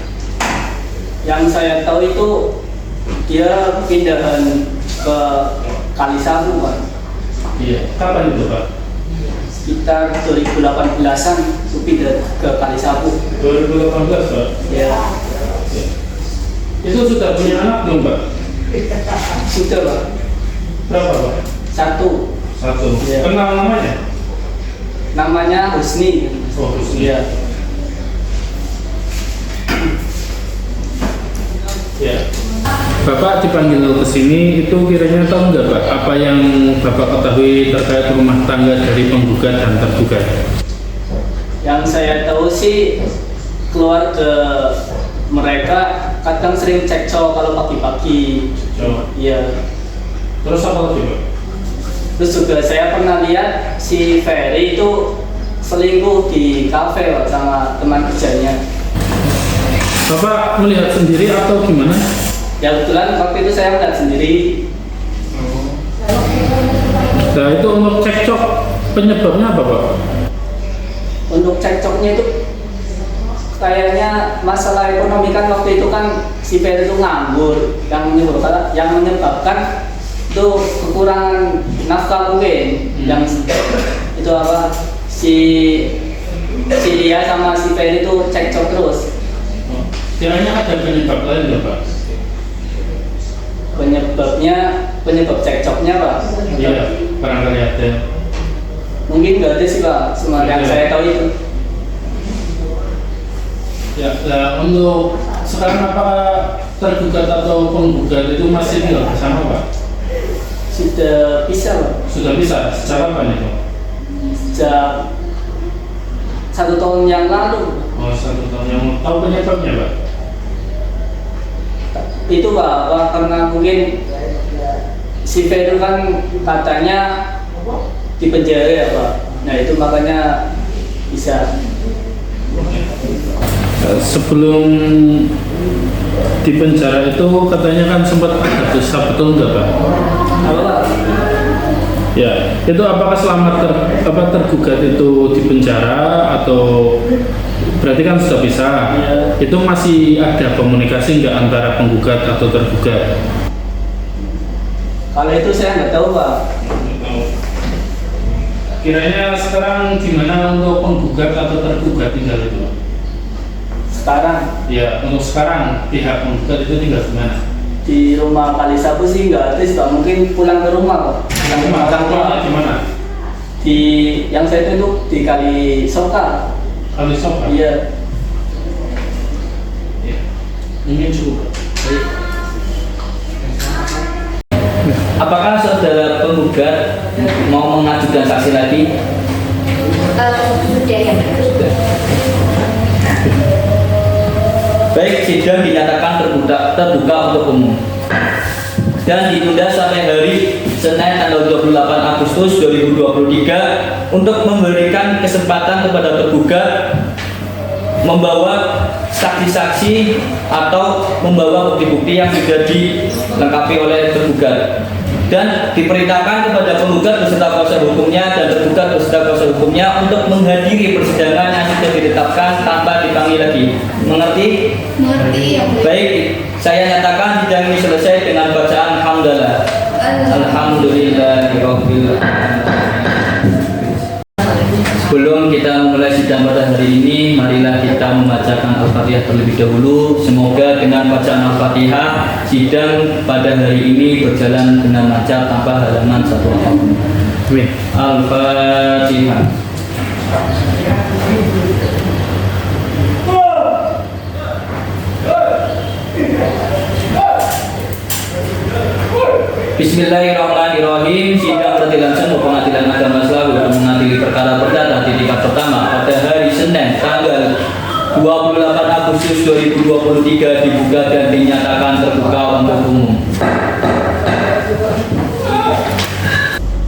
Yang saya tahu itu dia pindahan ke Kalisabu, Pak. Iya. Kapan itu Pak? Sekitar 2018-an itu pindah ke Kalisabu. 2018 Pak? Ya. Ya. Itu sudah punya anak belum Pak? Sudah, Pak. Berapa Pak? 1. Ya. Kenal namanya? Namanya Husni. Oh, Husni. Iya. Ya. Bapak dipanggil ke sini itu kiranya tahu nggak Pak apa yang Bapak ketahui terkait rumah tangga dari penggugat dan tergugat? Yang saya tahu sih keluarga mereka kadang sering cekcok kalau pagi-pagi. Oh. Iya. Terus apa lagi Pak? Terus juga saya pernah lihat si Ferry itu selingkuh di kafe, Pak, sama teman kerjanya. Bapak melihat sendiri atau gimana? Ya kebetulan waktu itu saya melihat sendiri. Nah itu untuk cekcok penyebabnya apa Pak? Untuk cekcoknya itu kayaknya masalah ekonomi kan waktu itu kan si Ferry itu nganggur, yang menyebabkan itu kekurangan nafkah mungkin. Yang itu apa si dia sama si Ferry itu cekcok terus. Kiranya ada penyebab lain nggak Pak? Penyebab cekcoknya, Pak. Iya, barangkali ada. Mungkin nggak ada sih, Pak. Semua yang saya tahu itu. Ya, nah, untuk sekarang apakah tergugat atau penggugat itu masih tinggal bersama Pak? Sudah bisa, Pak. Sudah bisa, sejak kapan itu? Sejak 1 tahun yang lalu. Oh, 1 tahun yang tahu penyebabnya Pak? Itu Pak, karena mungkin si Ferry kan katanya di penjara ya Pak. Nah itu makanya bisa. Sebelum di penjara itu katanya kan sempat ada dosa, betul nggak Pak? Apa Pak? Ya, itu apakah selama tergugat itu di penjara atau berarti kan sudah bisa? Ya. Itu masih ada komunikasi nggak antara penggugat atau tergugat? Kalau itu saya nggak tahu Pak. Kiranya sekarang gimana untuk penggugat atau tergugat tinggal itu? Sekarang Ya, untuk sekarang pihak penggugat itu tinggal di mana? di rumah Kalisabu sih nggak ada sih Pak. Mungkin pulang ke rumah Pak. Pulang ke rumah orang tua. Rumahnya di mana? Di yang saya tunjuk di Kali Soka. Kali Soka? Iya. ingin cukup. Baik. Apakah saudara penggugat mau mengajukan saksi lagi? Sudah ya. Baik, sidang dinyatakan terbuka untuk umum dan ditunda sampai hari Senin tanggal 28 Agustus 2023 untuk memberikan kesempatan kepada tergugat membawa saksi-saksi atau membawa bukti-bukti yang sudah dilengkapi oleh tergugat, dan diperintahkan kepada penggugat beserta kuasa hukumnya dan tergugat beserta kuasa hukumnya untuk menghadiri persidangan yang sudah ditetapkan tanpa dipanggil lagi. Mengerti? Mengerti ya mulia. Baik, saya nyatakan sidang ini selesai dengan bacaan hamdalah. Alhamdulillahirabbil alamin. Sebelum kita memulai sidang pada hari ini, marilah kita membacakan Al-Fatihah terlebih dahulu. Semoga dengan bacaan Al-Fatihah, sidang pada hari ini berjalan dengan lancar tanpa halangan satu apapun. Al-Fatihah. Bismillahirrahmanirrahim. Sidang Peradilan Semu Pengadilan Agama Islam untuk mengadili perkara perdata di tingkat pertama pada hari Senin tanggal 28 Agustus 2023 dibuka dan dinyatakan terbuka untuk umum.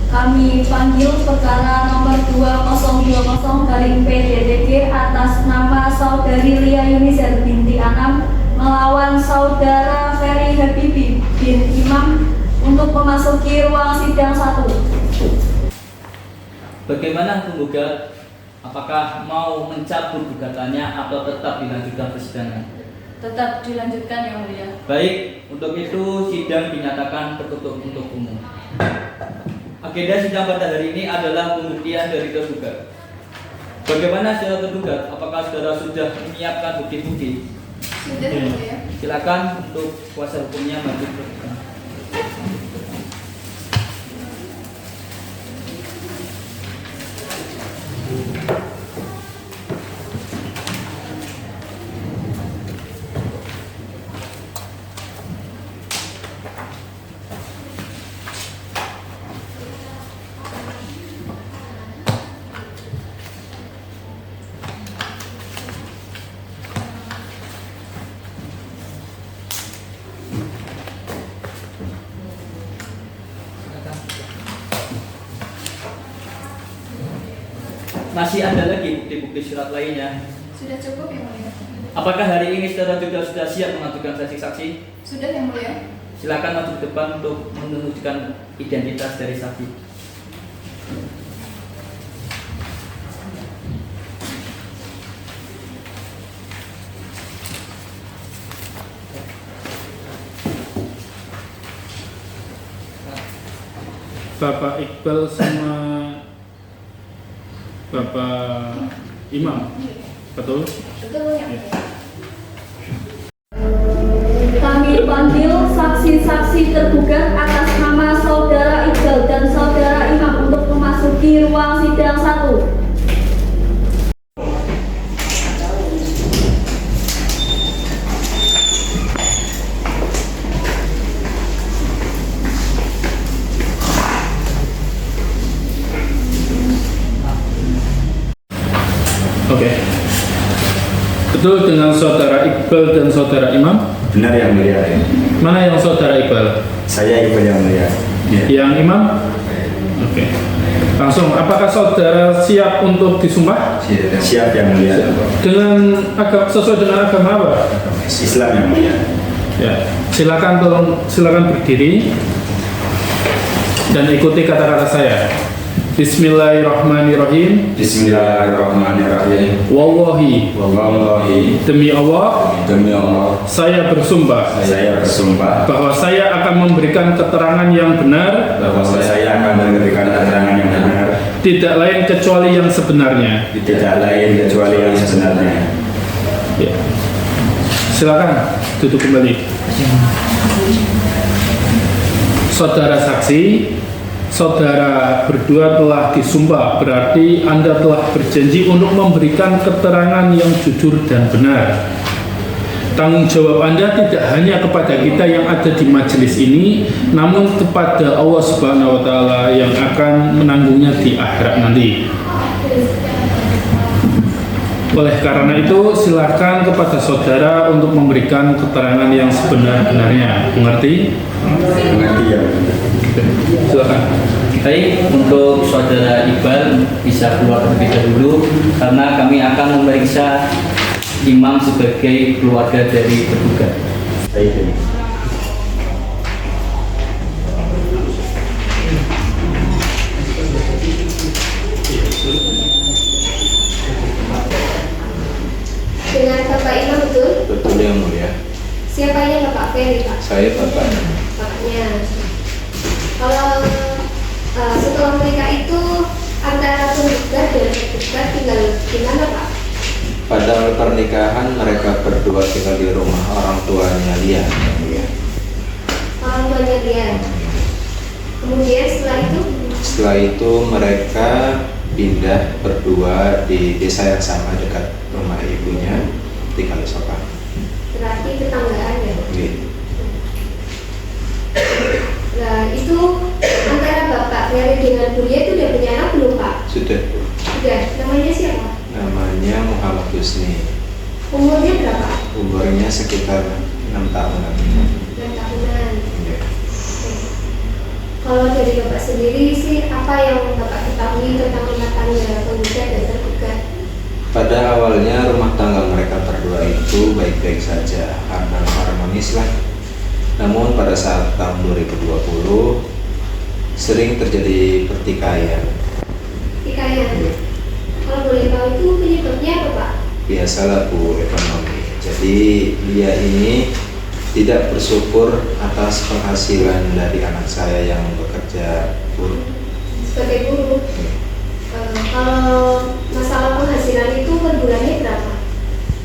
Kami panggil perkara nomor 2020-PDDG atas nama Saudari Lia Yunisar binti Anam melawan Saudara Ferry Habibi bin Imam untuk memasuki ruang sidang 1. Bagaimana penggugat? Apakah mau mencabut gugatannya atau tetap dilanjutkan persidangan? Tetap dilanjutkan yang mulia. Baik, untuk itu sidang dinyatakan tertutup untuk umum. Agenda sidang pada hari ini adalah pembuktian dari tergugat. Bagaimana saudara tergugat? Apakah saudara sudah menyiapkan bukti-bukti? Sudah ya mulia. Silakan untuk kuasa hukumnya maju ke depan. Masih ada lagi bukti-bukti surat lainnya. Sudah cukup ya mulia. Apakah hari ini saudara juga sudah siap mengajukan saksi-saksi? Sudah ya mulia. Silakan maju ke depan untuk menunjukkan identitas dari saksi. Bapak Iqbal sama Bapak Imam, betul? Betul ya mulia. Kami panggil saksi-saksi tergugat atas nama Saudara Iqbal dan Saudara Imam untuk memasuki ruang sidang 1. Oke. Betul dengan Saudara Iqbal dan Saudara Imam? Benar yang mulia. Mana yang Saudara Iqbal? Saya Iqbal yang mulia. Yang Imam? Oke. Langsung, apakah saudara siap untuk disumpah? Siap yang mulia. Dengan sesuai dengan agama apa? Islam yang mulia. Ya, silakan berdiri dan ikuti kata-kata saya. Bismillahirrahmanirrahim. Bismillahirrahmanirrahim. Wallahi, Wallahi, demi Allah, demi Allah, saya bersumpah saya bersumpah bahwa saya akan memberikan keterangan yang benar, bahwa saya akan memberikan keterangan yang benar, tidak lain kecuali yang sebenarnya. tidak lain kecuali yang sebenarnya. Ya. Silakan duduk kembali. Saudara saksi, saudara berdua telah disumpah, berarti Anda telah berjanji untuk memberikan keterangan yang jujur dan benar. tanggung jawab Anda tidak hanya kepada kita yang ada di majelis ini, namun kepada Allah Subhanahu wa Ta'ala yang akan menanggungnya di akhirat nanti. Oleh karena itu, silakan kepada saudara untuk memberikan keterangan yang sebenar-benarnya. Mengerti? Mengerti ya. Silakan. Baik, untuk saudara Iqbal bisa keluar terlebih dahulu karena kami akan memeriksa imam sebagai keluarga dari tergugat. Baik. Dengan Bapak Imam betul? Betul yang mulia. Siapa ini Bapak Ferry, Pak? Saya bapaknya. Bapaknya. Kalau setelah menikah itu antara penggugat dan tergugat tinggal di mana, Pak? Pada awal pernikahan mereka berdua tinggal di rumah orang tuanya Lia. Yang mulia. Orang tuanya dia. Kemudian setelah itu mereka pindah berdua di desa yang sama dekat rumah ibunya di Kalisokan. berarti tetanggaan ya. Gitu. Nah itu antara Bapak Ferry dengan Bulia itu udah punya anak belum, Pak? Sudah. Sudah. Namanya siapa? Namanya Muhammad Husni. Umurnya berapa? Umurnya sekitar 6 tahunan. 6 tahunan. Ya. Kalau dari Bapak sendiri sih, apa yang Bapak ketahui tentang rumah tangga penggugat dan tergugat? Pada awalnya rumah tangga mereka berdua itu baik-baik saja, harmonis lah. Namun pada saat tahun 2020 sering terjadi pertikaian. Pertikaian? Kalau boleh tahu itu penyebabnya apa, Pak? Biasalah Bu, ekonomi. Jadi dia ini tidak bersyukur atas penghasilan dari anak saya yang bekerja buruh. Sebagai buruh? Kalau masalah penghasilan itu per bulannya berapa?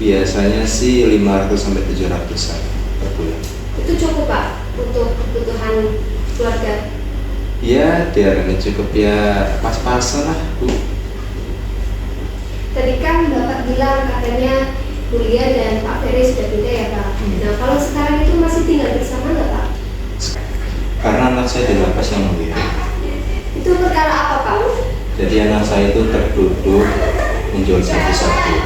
Biasanya sih 500 sampai 700-an per bulan. Itu cukup, Pak, untuk kebutuhan keluarga? Ya, diarahnya cukup ya, pas-pasan lah Bu. Tadi kan Bapak bilang katanya Bulia dan Pak Ferry sudah pindah ya, Pak? Nah, kalau sekarang itu masih tinggal bersama nggak, Pak? Karena anak saya di lapas yang mulia. Itu perkara apa, Pak? Jadi anak saya itu terduduk menjual sapi-sapi.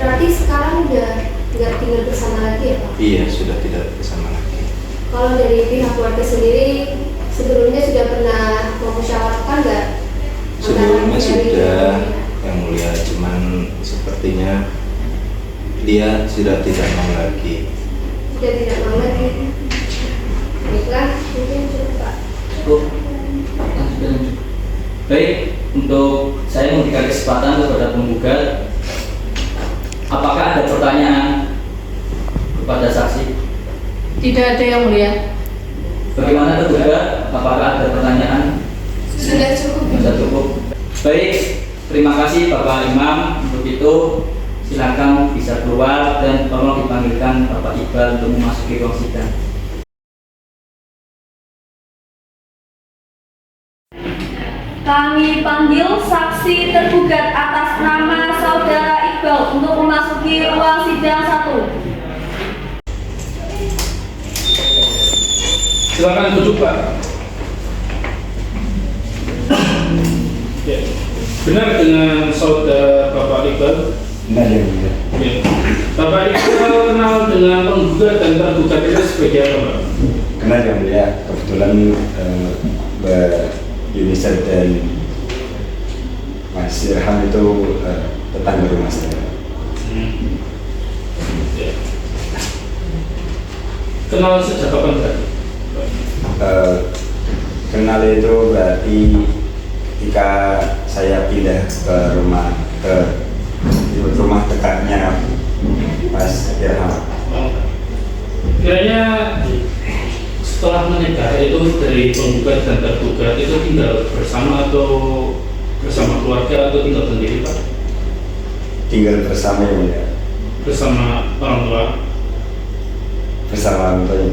Berarti sekarang udah nggak tinggal bersama lagi ya, Pak? Iya, sudah tidak bersama lagi. Kalau dari pihak keluarga sendiri, sebelumnya sudah pernah memusyawarahkan nggak? Sebelumnya sudah, yang mulia, cuman sepertinya dia sudah tidak mau lagi. Sudah tidak mau lagi. Baiklah, mungkin cukup, Pak. Cukup. Baik, untuk saya memberikan kesempatan kepada penggugat. Apakah ada pertanyaan kepada saksi? Tidak ada yang mulia. Bagaimana tergugat? Apakah ada pertanyaan? Sudah cukup. Sudah cukup. Baik, terima kasih Bapak Imam. Untuk itu silakan bisa keluar dan tolong dipanggilkan Bapak Iqbal untuk memasuki ruang sidang. Kami panggil saksi tergugat atas nama Saudara Iqbal untuk memasuki ruang sidang 1. Silakan duduk, Pak. Ya. Benar dengan saudara Bapak Iqbal? Benar ya, benar. Ya. Bapak Iqbal kenal dengan penggugat dan tergugat itu sebagai apa, Pak? Kenal ya, mulia. Kebetulan Yunisar dan Mas Irham itu tetangga rumah saya. Ya. Kenal sejak kapan, Pak? Kenal itu berarti ketika saya pindah ke rumah dekatnya Mas Irham. Kiranya setelah menikah itu dari penggugat dan tergugat itu tinggal bersama atau bersama keluarga atau tinggal sendiri, Pak? Tinggal bersama ya, mulia. Bersama orang tua? Bersama orang tua.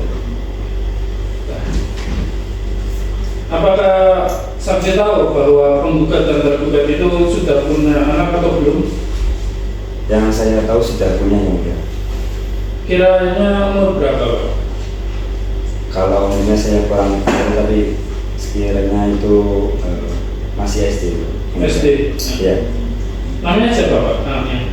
Apakah saksi tahu bahwa penggugat dan tergugat itu sudah punya anak atau belum? Yang saya tahu sudah punya, ya, mulia. kiranya umur berapa Pak? Kalau umurnya saya kurang tahu, tapi sekiranya itu masih SD. SD? Ya. Namanya siapa Pak? Namanya?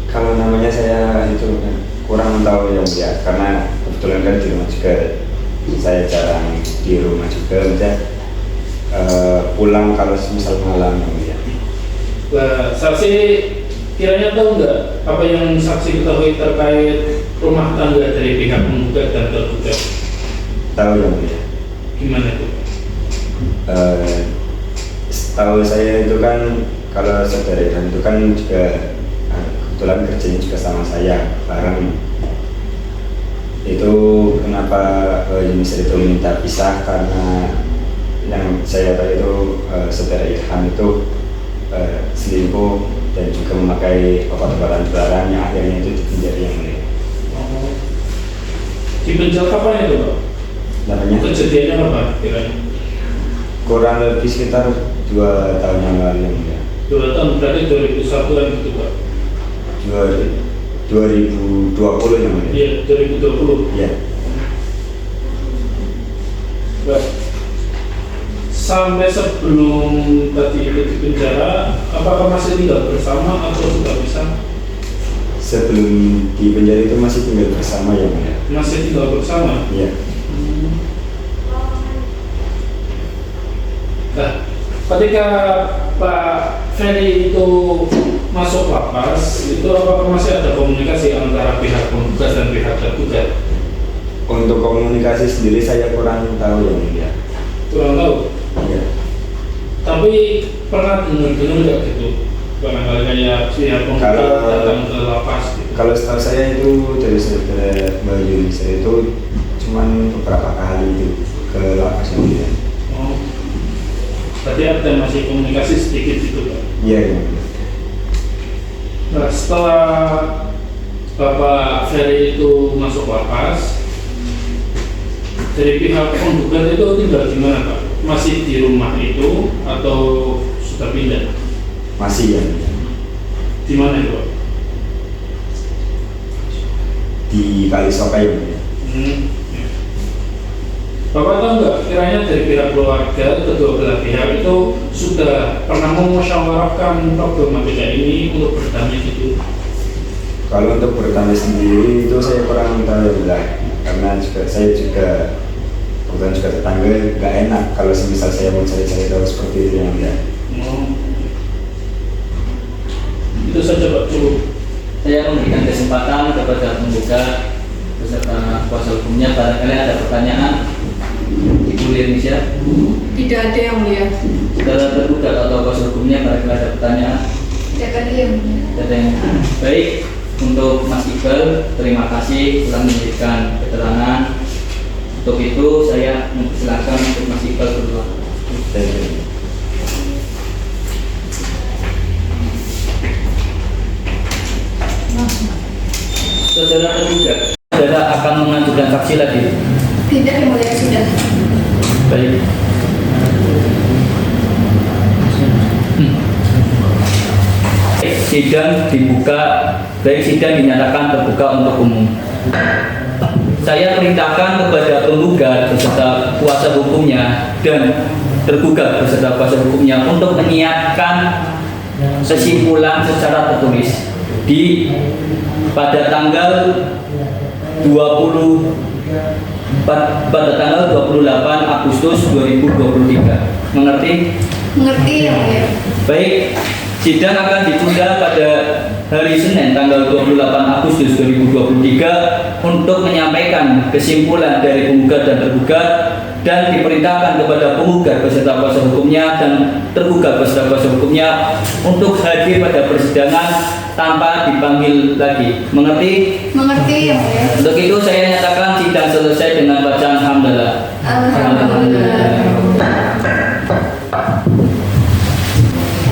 Kalau namanya saya itu kurang tahu yang mulia, karena kebetulan kan di rumah juga saya jarang di rumah juga, pulang kalau misal malam yang mulia. Nah, saksi kiranya tahu nggak apa yang saksi ketahui terkait rumah tangga dari pihak penggugat dan tergugat? Tahu yang mulia. Gimana itu? Setahu saya itu kan kalau saudara Irfan itu kan juga kebetulan kerjanya juga sama saya bareng. Itu kenapa Yunisa itu minta pisah, karena yang saya tahu itu saudara Irfan itu selingkuh dan juga memakai obat-obatan terlarang yang akhirnya itu dipenjara yang mulia. Oh. Di penjara kapan itu Pak? Namanya? Kejadiannya apa kiranya? Kurang lebih sekitar 2 tahun yang lalu yang mulia. 2 tahun berarti 2001 kan gitu Pak? 2020 yang mulia. Iya, 2020. Iya. Baik. Sampai sebelum tadi itu di penjara, apakah masih tinggal bersama atau sudah bisa? Sebelum di penjara itu masih tinggal bersama yang mulia. Masih tinggal bersama? Iya. Nah, ketika Pak Ferry itu masuk lapas, itu apakah masih ada komunikasi antara pihak penggugat dan pihak tergugat? Untuk komunikasi sendiri saya kurang tahu yang mulia. Kurang tahu? Iya. Tapi pernah dengar nggak gitu? Barangkali kayak pihak penggugat datang ke lapas gitu? Kalau setahu saya itu dari saudara Mbak Yunisa itu cuman beberapa kali itu ke lapas yang mulia. Oh. Berarti ada masih komunikasi sedikit gitu Pak? Iya yang mulia. Nah, setelah Bapak Ferry itu masuk lapas, dari pihak penggugat itu tinggal di mana Pak? Masih di rumah itu atau sudah pindah? Masih ya. Di mana itu Pak? Di Kalisoka ya. Ya. Bapak tahu nggak kiranya dari pihak keluarga kedua belah pihak itu sudah pernah memusyawarahkan problematika ini untuk berdamai gitu? Kalau untuk berdamai sendiri itu saya kurang tahu ya, karena saya juga kebetulan juga tetangga, gak enak kalau semisal saya mau cari-cari tahu seperti itu yang enggak. Itu saja Pak, cukup. Saya memberikan kesempatan kepada penggugat beserta kuasa hukumnya, barangkali ada pertanyaan. Ibu Indonesia? Tidak ada yang mulia. Saudara tergugat atau kuasa hukumnya, barangkali ada pertanyaan. Tidak ada yang mulia. Tidak ada. Baik, untuk Mas Iqbal, terima kasih telah memberikan keterangan. Untuk itu saya mempersilakan untuk Mas Iqbal keluar. Saudara tergugat, saudara akan mengajukan saksi lagi? Tidak yang mulia, sudah. Baik. Sidang dibuka, baik sidang dinyatakan terbuka untuk umum. Saya perintahkan kepada penggugat beserta kuasa hukumnya dan tergugat beserta kuasa hukumnya untuk menyiapkan kesimpulan secara tertulis pada tanggal 28 Agustus 2023. Mengerti? Mengerti yang mulia. Baik, sidang akan ditunda pada hari Senin tanggal 28 Agustus 2023 untuk menyampaikan kesimpulan dari penggugat dan tergugat, dan diperintahkan kepada penggugat beserta kuasa hukumnya dan tergugat beserta kuasa hukumnya untuk hadir pada persidangan tanpa dipanggil lagi. Mengerti? Mengerti yang mulia. Untuk itu saya nyatakan sidang selesai dengan bacaan hamdalah. Alhamdulillah.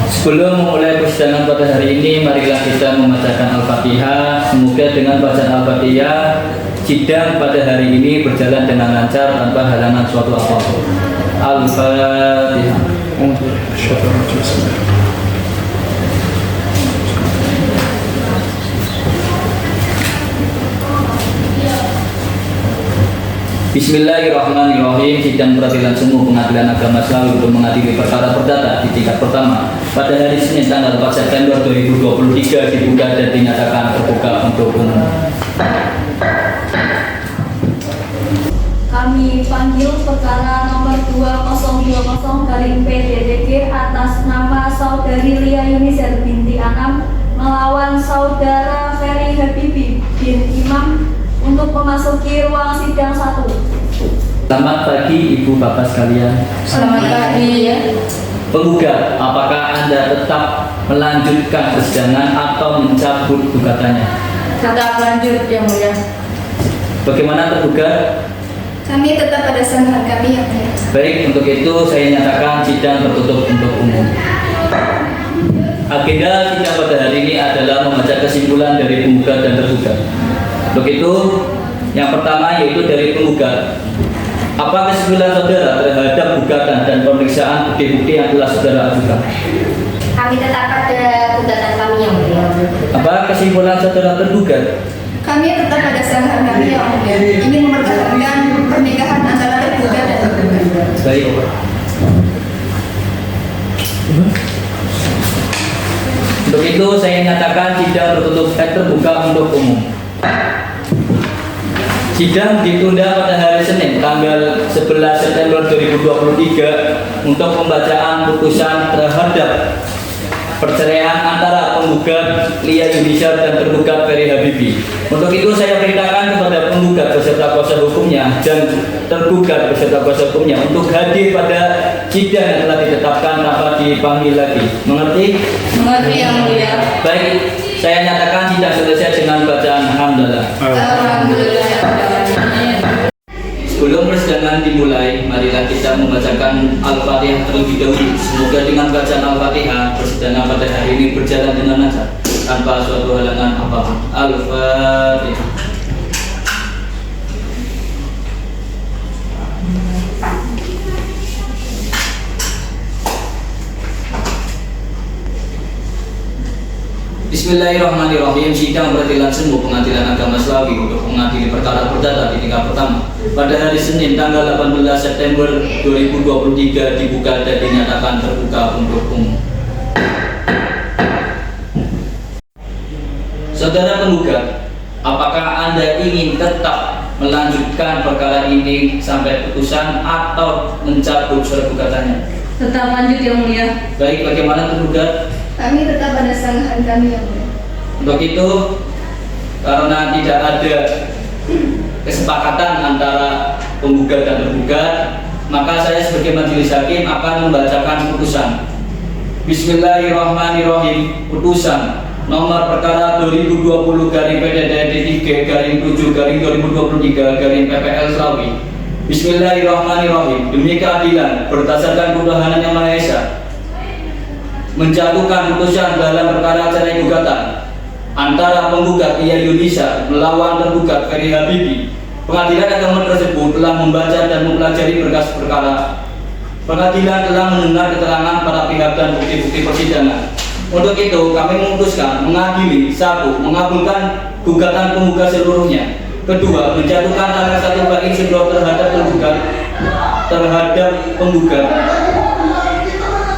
Sebelum memulai persidangan pada hari ini, marilah kita membacakan Al-Fatihah. Semoga dengan bacaan Al-Fatihah, sidang pada hari ini berjalan dengan lancar tanpa halangan suatu apapun. Al-Fatihah. Bismillahirrahmanirrahim. Sidang peradilan semu Pengadilan Agama Islami untuk mengadili perkara perdata di tingkat pertama pada hari Senin tanggal 4 September 2023 dibuka dan dinyatakan terbuka untuk umum. Kami panggil perkara nomor 2020-PDDG atas nama Saudari Lia Yunisar binti Anam melawan Saudara Ferry Habibi bin Imam untuk memasuki ruang sidang 1. Selamat pagi Ibu Bapak sekalian. Selamat pagi. Penggugat, apakah Anda tetap melanjutkan persidangan atau mencabut gugatannya? Tetap lanjut yang mulia. Bagaimana tergugat? Kami tetap pada sanggahan kami yang mulia. Baik, untuk itu saya nyatakan sidang tertutup untuk umum. Agenda sidang pada hari ini adalah membaca kesimpulan dari penggugat dan tergugat. Untuk itu, yang pertama yaitu dari penggugat. Apa kesimpulan saudara terhadap gugatan dan pemeriksaan bukti-bukti yang telah saudara ajukan? Kami tetap pada gugatan kami yang mulia. Apa kesimpulan saudara tergugat? Kami tetap pada sanggahan kami yang mulia. Ingin mempertahankan pernikahan antara tergugat dan tergugat. Baik. Untuk itu saya nyatakan sidang terbuka untuk umum. Sidang ditunda pada hari Senin tanggal 11 September 2023 untuk pembacaan putusan terhadap perceraian antara penggugat Lia Yunisar dan tergugat Ferry Habibi. Untuk itu saya perintahkan kepada penggugat beserta kuasa hukumnya dan tergugat beserta kuasa hukumnya untuk hadir pada sidang yang telah ditetapkan tanpa dipanggil lagi. Mengerti? Mengerti yang mulia. Baik, saya nyatakan sidang selesai dengan bacaan alhamdulillah. Alhamdulillah. Sebelum persidangan dimulai, marilah kita membacakan Al-Fatihah terlebih dahulu. Semoga dengan bacaan Al-Fatihah, persidangan pada hari ini berjalan dengan lancar tanpa suatu halangan apapun. Al-Fatihah. Bismillahirrahmanirrahim. Sidang peradilan semu Pengadilan Agama Islami untuk mengadili perkara perdata di tingkat pertama pada hari Senin tanggal 18 September 2023 dibuka dan dinyatakan terbuka untuk umum. Saudara penggugat, apakah Anda ingin tetap melanjutkan perkara ini sampai putusan atau mencabut surat gugatannya? Tetap lanjut yang mulia. Baik, bagaimana tergugat? Kami tetap pada sanggahan kami yang mulia. Untuk itu, karena tidak ada kesepakatan antara penggugat dan tergugat, maka saya sebagai majelis hakim akan membacakan putusan. Bismillahirrahmanirrahim. Putusan nomor perkara 2020-PDD-3-7-2023 PPL Bismillahirrahmanirrahim. Demi keadilan berdasarkan ketuhanan yang Maha Esa, menjatuhkan putusan dalam perkara cerai gugatan antara penggugat Lia Yunisar melawan tergugat Ferry Habibi. Pengadilan agama tersebut telah membaca dan mempelajari berkas perkara. Pengadilan telah mendengar keterangan para pihak dan bukti-bukti persidangan. Untuk itu kami memutuskan mengadili: 1. Mengabulkan gugatan penggugat seluruhnya. 2. Menjatuhkan tanggal 1 bagi sebelum terhadap tergugat terhadap penggugat.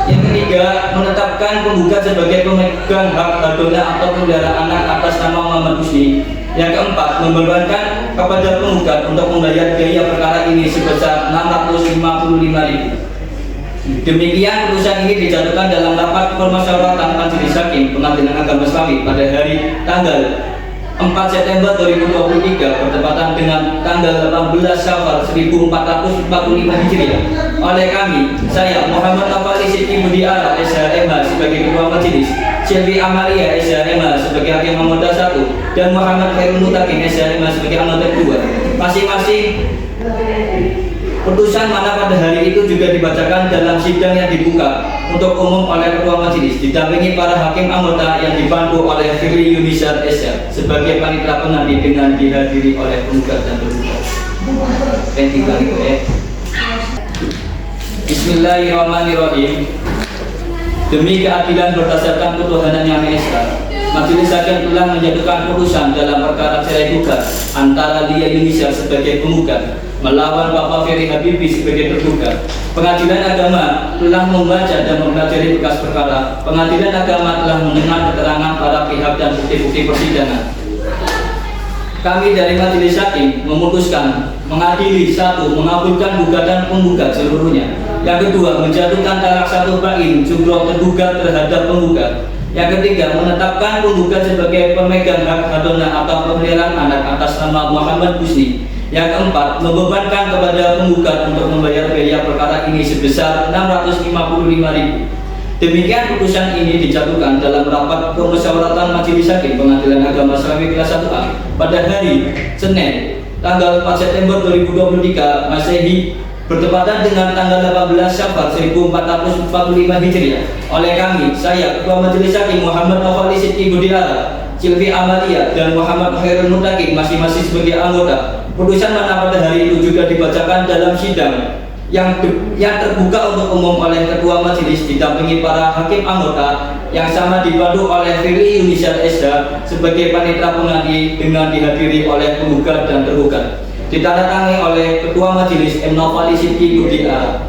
Yang ketiga, menetapkan penggugat sebagai pemegang hak hadona atau pelihara anak atas nama Muhammad Husni. Yang keempat, membebankan kepada penggugat untuk membayar biaya perkara ini sebesar 655.000. Demikian putusan ini dijatuhkan dalam rapat permusyawaratan majelis hakim Pengadilan Agama Islami pada hari tanggal 4 September 2023 bertepatan dengan tanggal 18 Syawal 1445 Hijriah oleh kami, saya Muhammad Nafali Siti Budiara SHMH sebagai Ketua Majelis, Sylvi Amalia SHMH sebagai Hakim Anggota 1 dan Muhammad Khairul Mutakin SHMH sebagai Anggota 2. Masing-masing putusan mana pada hari itu juga dibacakan dalam sidang yang dibuka untuk umum oleh Ketua Majelis, didampingi para hakim anggota yang dibantu oleh Firly Yunisar SH sebagai panitia pengadil dengan dihadiri oleh penggugat dan tergugat. Bismillahirrahmanirrahim. Demi keadilan berdasarkan ketuhanan yang Maha Esa, Majelis Hakim telah menjatuhkan putusan dalam perkara cerai gugat antara Lia Yunisar sebagai penggugat melawan Bapak Ferry Habibie sebagai tergugat. Pengadilan Agama telah membaca dan mempelajari berkas perkara. Pengadilan Agama telah mendengar keterangan para pihak dan bukti-bukti persidangan. Kami dari Majelis Hakim memutuskan mengadili: 1. Mengabulkan gugatan penggugat seluruhnya. Yang kedua, menjatuhkan talak 1 bain jumroh tergugat terhadap penggugat. Yang ketiga, menetapkan penggugat sebagai pemegang hak hadonah atau pemeliharaan anak atas nama Muhammad Husni. Yang keempat, membebankan kepada penggugat untuk membayar biaya perkara ini sebesar 655.000. Demikian putusan ini dijatuhkan dalam rapat pemusyawaratan Majelis Hakim Pengadilan Agama Slawi kelas 1A pada hari Senin tanggal 4 September 2023 Masehi bertepatan dengan tanggal 18 Syawal 1445 Hijriah. Oleh kami, saya Ketua Majelis Hakim Muhammad Nofali Sidki Budiara, Silvi Amalia, dan Muhammad Khairul Mutaqin masing-masing sebagai anggota. Putusan mana pada hari itu juga dibacakan dalam sidang yang terbuka untuk umum oleh Ketua Majelis didampingi para hakim anggota yang sama dibantu oleh Firly Yunisar SH sebagai panitera pengadil dengan dihadiri oleh penggugat dan tergugat. Ditandatangani oleh Ketua Majelis M. Nofali Sidki Budiara.